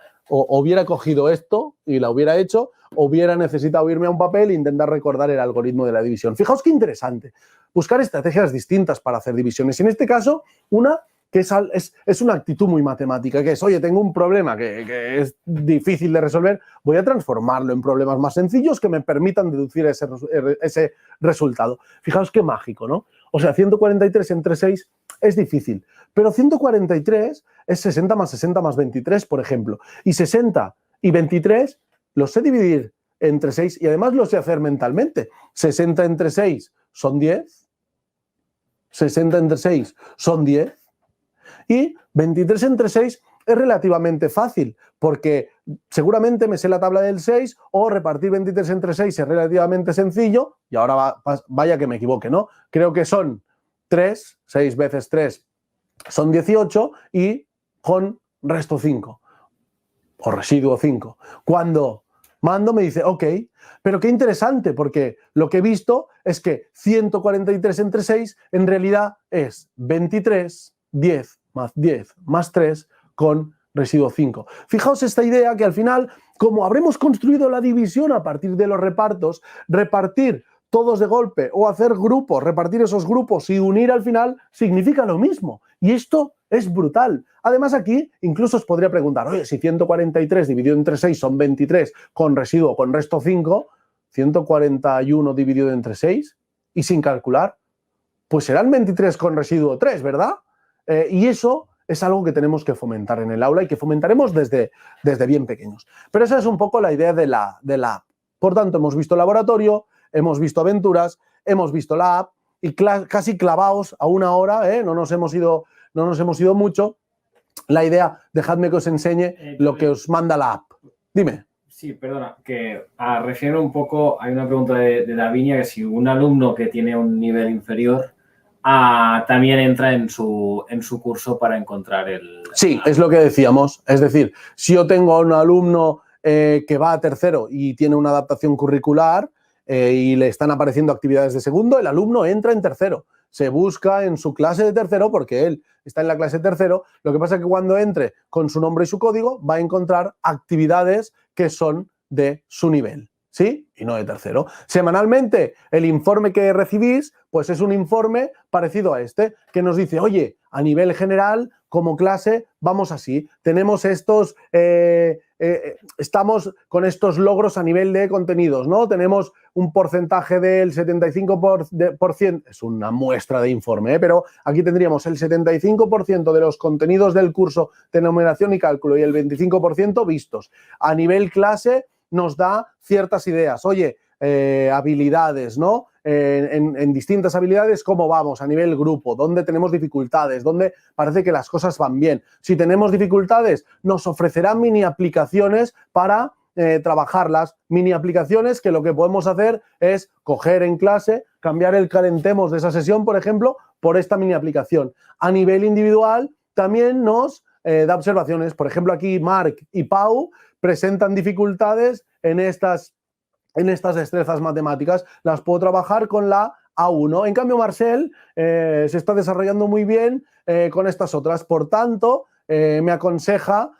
cogido esto y la hubiera hecho, hubiera necesitado irme a un papel e intentar recordar el algoritmo de la división. Fijaos qué interesante. Buscar estrategias distintas para hacer divisiones. Y en este caso, una que es una actitud muy matemática, que es, oye, tengo un problema que es difícil de resolver, voy a transformarlo en problemas más sencillos que me permitan deducir ese resultado. Fijaos qué mágico, ¿no? O sea, 143 entre 6 es difícil, pero 143 es 60 más 60 más 23, por ejemplo, y 60 y 23 los sé dividir entre 6 y además los sé hacer mentalmente. 60 entre 6 son 10, 60 entre 6 son 10, y 23 entre 6 es relativamente fácil, porque seguramente me sé la tabla del 6 o repartir 23 entre 6 es relativamente sencillo, y ahora vaya que me equivoque, ¿no? Creo que son 3, 6 veces 3 son 18 y con resto 5 o residuo 5. Cuando mando me dice, ok, pero qué interesante, porque lo que he visto es que 143 entre 6 en realidad es 23, 10 más 3 con residuo 5. Fijaos esta idea que al final, como habremos construido la división a partir de los repartos, repartir todos de golpe o hacer grupos, repartir esos grupos y unir al final significa lo mismo. Y esto es brutal. Además aquí incluso os podría preguntar, oye, si 143 dividido entre 6 son 23 con residuo con resto 5, 141 dividido entre 6 y sin calcular, pues serán 23 con residuo 3, ¿verdad? Y eso es algo que tenemos que fomentar en el aula y que fomentaremos desde bien pequeños. Pero esa es un poco la idea de la app. Por tanto, hemos visto laboratorio, hemos visto aventuras, hemos visto la app y casi clavaos a una hora, no nos hemos ido mucho. La idea, dejadme que os enseñe lo que os manda la app. Dime. Sí, perdona, que refiero un poco, hay una pregunta de Davinia, que si un alumno que tiene un nivel inferior también entra en su curso para encontrar el... Sí, es lo que decíamos. Es decir, si yo tengo a un alumno que va a tercero y tiene una adaptación curricular y le están apareciendo actividades de segundo, el alumno entra en tercero. Se busca en su clase de tercero porque él está en la clase de tercero. Lo que pasa es que cuando entre con su nombre y su código va a encontrar actividades que son de su nivel, ¿sí? Y no de tercero. Semanalmente, el informe que recibís, pues es un informe parecido a este, que nos dice, oye, a nivel general, como clase, vamos así. Tenemos estos, estamos con estos logros a nivel de contenidos, ¿no? Tenemos un porcentaje del 75%, es una muestra de informe, pero aquí tendríamos el 75% de los contenidos del curso de numeración y cálculo y el 25% vistos. A nivel clase nos da ciertas ideas. Oye, habilidades, ¿no? En distintas habilidades, ¿cómo vamos? A nivel grupo, ¿dónde tenemos dificultades? ¿Dónde parece que las cosas van bien? Si tenemos dificultades, nos ofrecerán mini aplicaciones para trabajarlas. Mini aplicaciones que lo que podemos hacer es coger en clase, cambiar el calentemos de esa sesión, por ejemplo, por esta mini aplicación. A nivel individual, también nos da observaciones. Por ejemplo, aquí Marc y Pau presentan dificultades en estas destrezas matemáticas, las puedo trabajar con la A1. En cambio, Marcel se está desarrollando muy bien con estas otras. Por tanto, me aconseja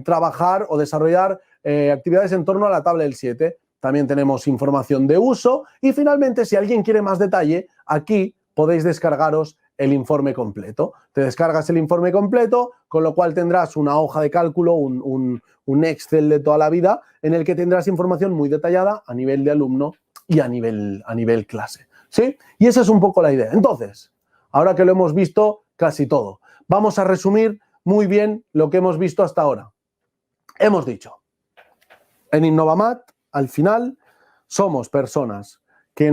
trabajar o desarrollar actividades en torno a la tabla del 7. También tenemos información de uso y finalmente, si alguien quiere más detalle, aquí podéis descargaros el informe completo. Te descargas el informe completo, con lo cual tendrás una hoja de cálculo, un Excel de toda la vida, en el que tendrás información muy detallada a nivel de alumno y a nivel clase, ¿sí? Y esa es un poco la idea. Entonces, ahora que lo hemos visto casi todo, vamos a resumir muy bien lo que hemos visto hasta ahora. Hemos dicho, en Innovamat, al final, somos personas que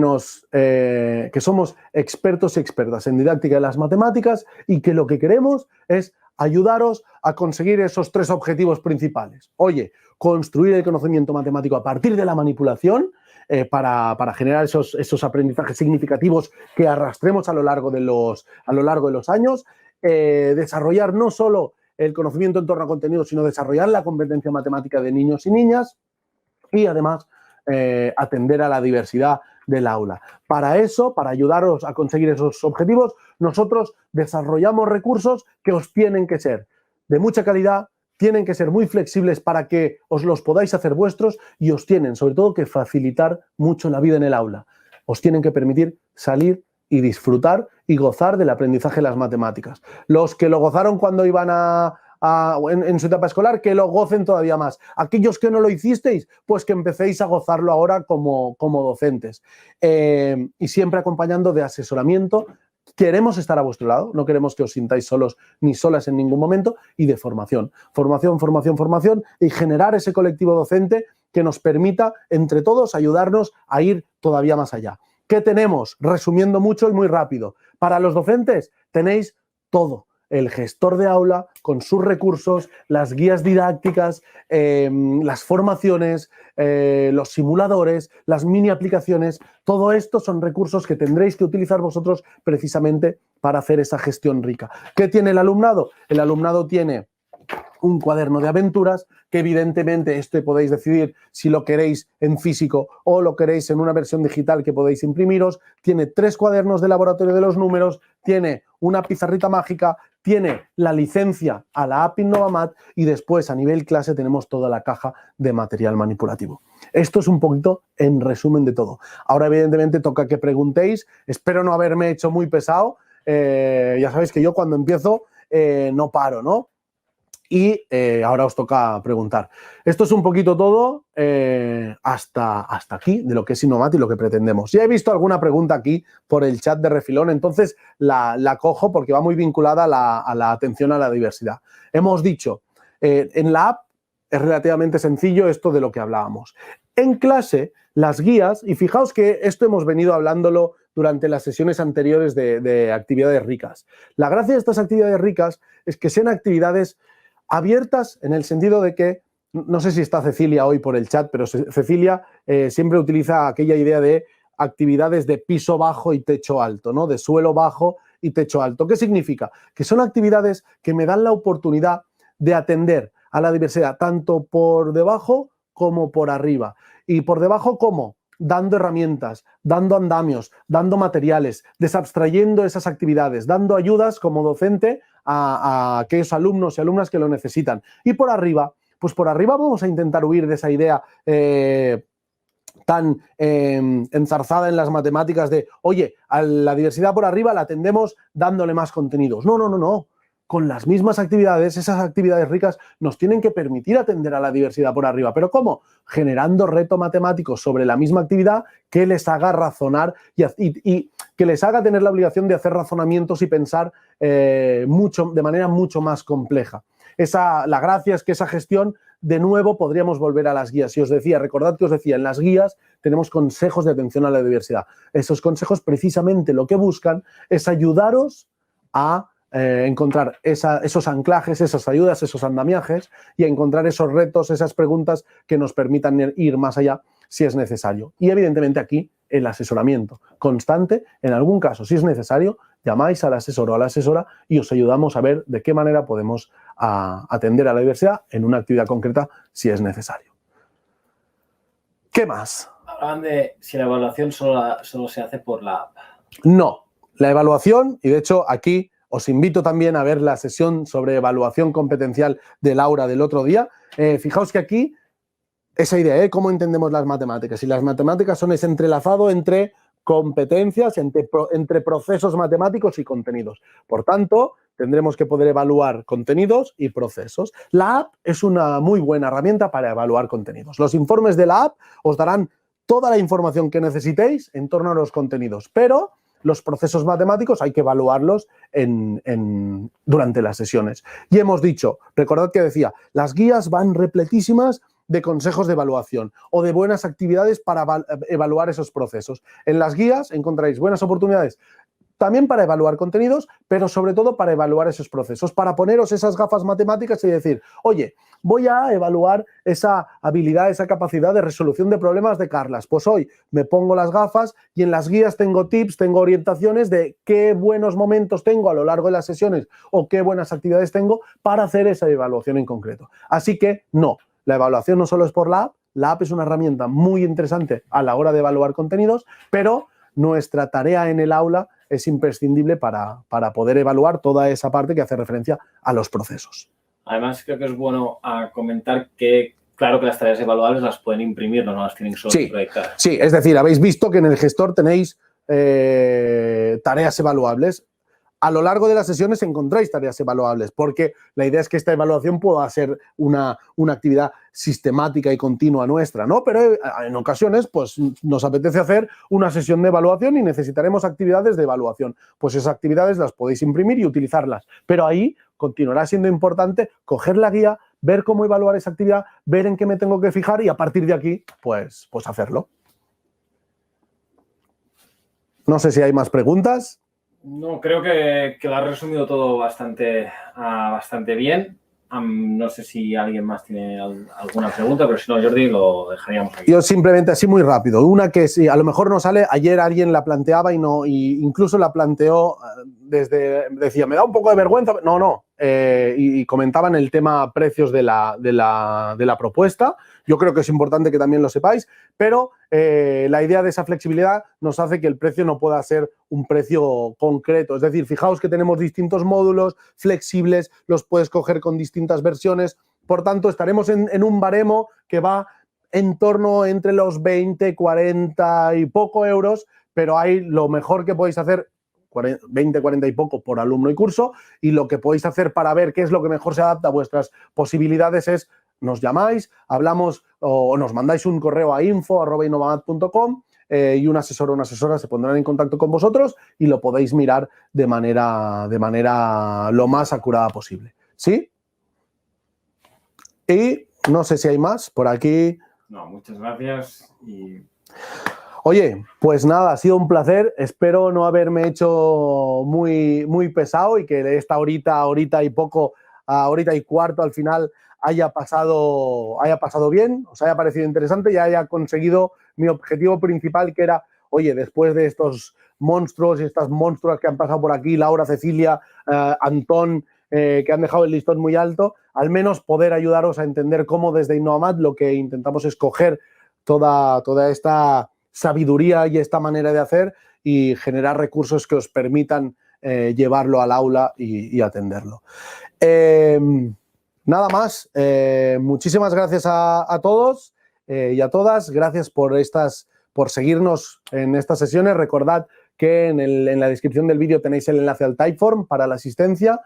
somos expertos y expertas en didáctica de las matemáticas y que lo que queremos es ayudaros a conseguir esos 3 objetivos principales. Oye, construir el conocimiento matemático a partir de la manipulación para generar esos aprendizajes significativos que arrastremos a lo largo de los años, desarrollar no solo el conocimiento en torno a contenido, sino desarrollar la competencia matemática de niños y niñas y además atender a la diversidad del aula. Para eso, para ayudaros a conseguir esos objetivos, nosotros desarrollamos recursos que os tienen que ser de mucha calidad, tienen que ser muy flexibles para que os los podáis hacer vuestros y os tienen, sobre todo, que facilitar mucho la vida en el aula. Os tienen que permitir salir y disfrutar y gozar del aprendizaje de las matemáticas. Los que lo gozaron cuando iban en su etapa escolar, que lo gocen todavía más. Aquellos que no lo hicisteis, pues que empecéis a gozarlo ahora como docentes. Y siempre acompañando de asesoramiento. Queremos estar a vuestro lado, no queremos que os sintáis solos ni solas en ningún momento, y de formación. Formación, formación, formación, y generar ese colectivo docente que nos permita, entre todos, ayudarnos a ir todavía más allá. ¿Qué tenemos? Resumiendo mucho y muy rápido. Para los docentes tenéis todo. El gestor de aula con sus recursos, las guías didácticas, las formaciones, los simuladores, las mini aplicaciones, todo esto son recursos que tendréis que utilizar vosotros precisamente para hacer esa gestión rica. ¿Qué tiene el alumnado? El alumnado tiene un cuaderno de aventuras que evidentemente podéis decidir si lo queréis en físico o lo queréis en una versión digital que podéis imprimiros. Tiene 3 cuadernos de laboratorio de los números, tiene una pizarrita mágica, tiene la licencia a la app Innovamat y después a nivel clase tenemos toda la caja de material manipulativo. Esto es un poquito en resumen de todo. Ahora evidentemente toca que preguntéis, espero no haberme hecho muy pesado, ya sabéis que yo cuando empiezo no paro, ¿no? Y ahora os toca preguntar. Esto es un poquito todo hasta aquí de lo que es Innovamat y lo que pretendemos. Ya he visto alguna pregunta aquí por el chat de refilón, entonces la cojo porque va muy vinculada a la atención a la diversidad. Hemos dicho, en la app es relativamente sencillo esto de lo que hablábamos. En clase, las guías, y fijaos que esto hemos venido hablándolo durante las sesiones anteriores de actividades ricas. La gracia de estas actividades ricas es que sean actividades abiertas en el sentido de que, no sé si está Cecilia hoy por el chat, pero Cecilia siempre utiliza aquella idea de actividades de piso bajo y techo alto, ¿no? De suelo bajo y techo alto. ¿Qué significa? Que son actividades que me dan la oportunidad de atender a la diversidad tanto por debajo como por arriba. Y por debajo, ¿cómo? Dando herramientas, dando andamios, dando materiales, desabstrayendo esas actividades, dando ayudas como docente a aquellos alumnos y alumnas que lo necesitan. Y por arriba, pues por arriba vamos a intentar huir de esa idea tan enzarzada en las matemáticas de, oye, a la diversidad por arriba la atendemos dándole más contenidos. No, no, no, no. Con las mismas actividades, esas actividades ricas nos tienen que permitir atender a la diversidad por arriba. ¿Pero cómo? Generando reto matemático sobre la misma actividad que les haga razonar y que les haga tener la obligación de hacer razonamientos y pensar de manera mucho más compleja. La gracia es que esa gestión, de nuevo, podríamos volver a las guías. Y os decía, recordad que os decía, en las guías tenemos consejos de atención a la diversidad. Esos consejos precisamente lo que buscan es ayudaros a encontrar esos anclajes, esas ayudas, esos andamiajes y a encontrar esos retos, esas preguntas que nos permitan ir más allá si es necesario. Y evidentemente aquí el asesoramiento constante, en algún caso, si es necesario, llamáis al asesor o a la asesora y os ayudamos a ver de qué manera podemos atender a la diversidad en una actividad concreta si es necesario. ¿Qué más? Hablaban de si la evaluación solo se hace por la app. No, la evaluación, y de hecho aquí os invito también a ver la sesión sobre evaluación competencial de Laura del otro día. Fijaos que aquí, esa idea, cómo entendemos las matemáticas. Y las matemáticas son ese entrelazado entre competencias, entre procesos matemáticos y contenidos. Por tanto, tendremos que poder evaluar contenidos y procesos. La app es una muy buena herramienta para evaluar contenidos. Los informes de la app os darán toda la información que necesitéis en torno a los contenidos, pero los procesos matemáticos hay que evaluarlos durante las sesiones. Y hemos dicho, recordad que decía, las guías van repletísimas de consejos de evaluación o de buenas actividades para evaluar esos procesos. En las guías encontraréis buenas oportunidades también para evaluar contenidos, pero sobre todo para evaluar esos procesos, para poneros esas gafas matemáticas y decir, oye, voy a evaluar esa habilidad, esa capacidad de resolución de problemas de Carlas. Pues hoy me pongo las gafas y en las guías tengo tips, tengo orientaciones de qué buenos momentos tengo a lo largo de las sesiones o qué buenas actividades tengo para hacer esa evaluación en concreto. Así que no, la evaluación no solo es por la app es una herramienta muy interesante a la hora de evaluar contenidos, pero nuestra tarea en el aula es imprescindible para poder evaluar toda esa parte que hace referencia a los procesos. Además, creo que es bueno comentar que, claro que las tareas evaluables las pueden imprimir, no las tienen solo que proyectar. Sí, es decir, habéis visto que en el gestor tenéis tareas evaluables. A lo largo de las sesiones encontráis tareas evaluables, porque la idea es que esta evaluación pueda ser una actividad sistemática y continua nuestra, ¿no? Pero en ocasiones, pues, nos apetece hacer una sesión de evaluación y necesitaremos actividades de evaluación. Pues esas actividades las podéis imprimir y utilizarlas. Pero ahí continuará siendo importante coger la guía, ver cómo evaluar esa actividad, ver en qué me tengo que fijar y a partir de aquí, pues hacerlo. No sé si hay más preguntas. No, creo que lo has resumido todo bastante bien. No sé si alguien más tiene alguna pregunta, pero si no, Jordi, lo dejaríamos aquí. Yo simplemente, así muy rápido, una que sí, a lo mejor no sale, ayer alguien la planteaba y incluso la planteó decía, me da un poco de vergüenza. No, y comentaban el tema precios de la propuesta. Yo creo que es importante que también lo sepáis, pero la idea de esa flexibilidad nos hace que el precio no pueda ser un precio concreto. Es decir, fijaos que tenemos distintos módulos flexibles, los puedes coger con distintas versiones. Por tanto, estaremos en un baremo que va en torno entre los 20, 40 y poco euros, pero hay lo mejor que podéis hacer, 20, 40 y poco por alumno y curso, y lo que podéis hacer para ver qué es lo que mejor se adapta a vuestras posibilidades es nos llamáis, hablamos o nos mandáis un correo a info@innovamat.com y un asesor o una asesora se pondrán en contacto con vosotros y lo podéis mirar de manera lo más acurada posible. ¿Sí? Y no sé si hay más por aquí. No, muchas gracias. Oye, pues nada, ha sido un placer. Espero no haberme hecho muy pesado y que esta horita y poco, horita y cuarto al final haya pasado bien, os haya parecido interesante y haya conseguido mi objetivo principal, que era, oye, después de estos monstruos y estas monstruas que han pasado por aquí, Laura, Cecilia, Antón, que han dejado el listón muy alto, al menos poder ayudaros a entender cómo desde Innovamat lo que intentamos es coger toda esta sabiduría y esta manera de hacer y generar recursos que os permitan llevarlo al aula y atenderlo. Nada más, muchísimas gracias a todos y a todas, gracias por seguirnos en estas sesiones. Recordad que en la descripción del vídeo tenéis el enlace al Typeform para la asistencia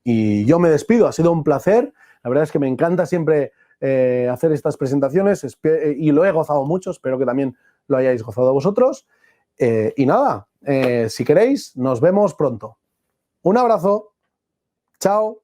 y yo me despido, ha sido un placer, la verdad es que me encanta siempre hacer estas presentaciones y lo he gozado mucho, espero que también lo hayáis gozado vosotros y nada, si queréis nos vemos pronto. Un abrazo, chao.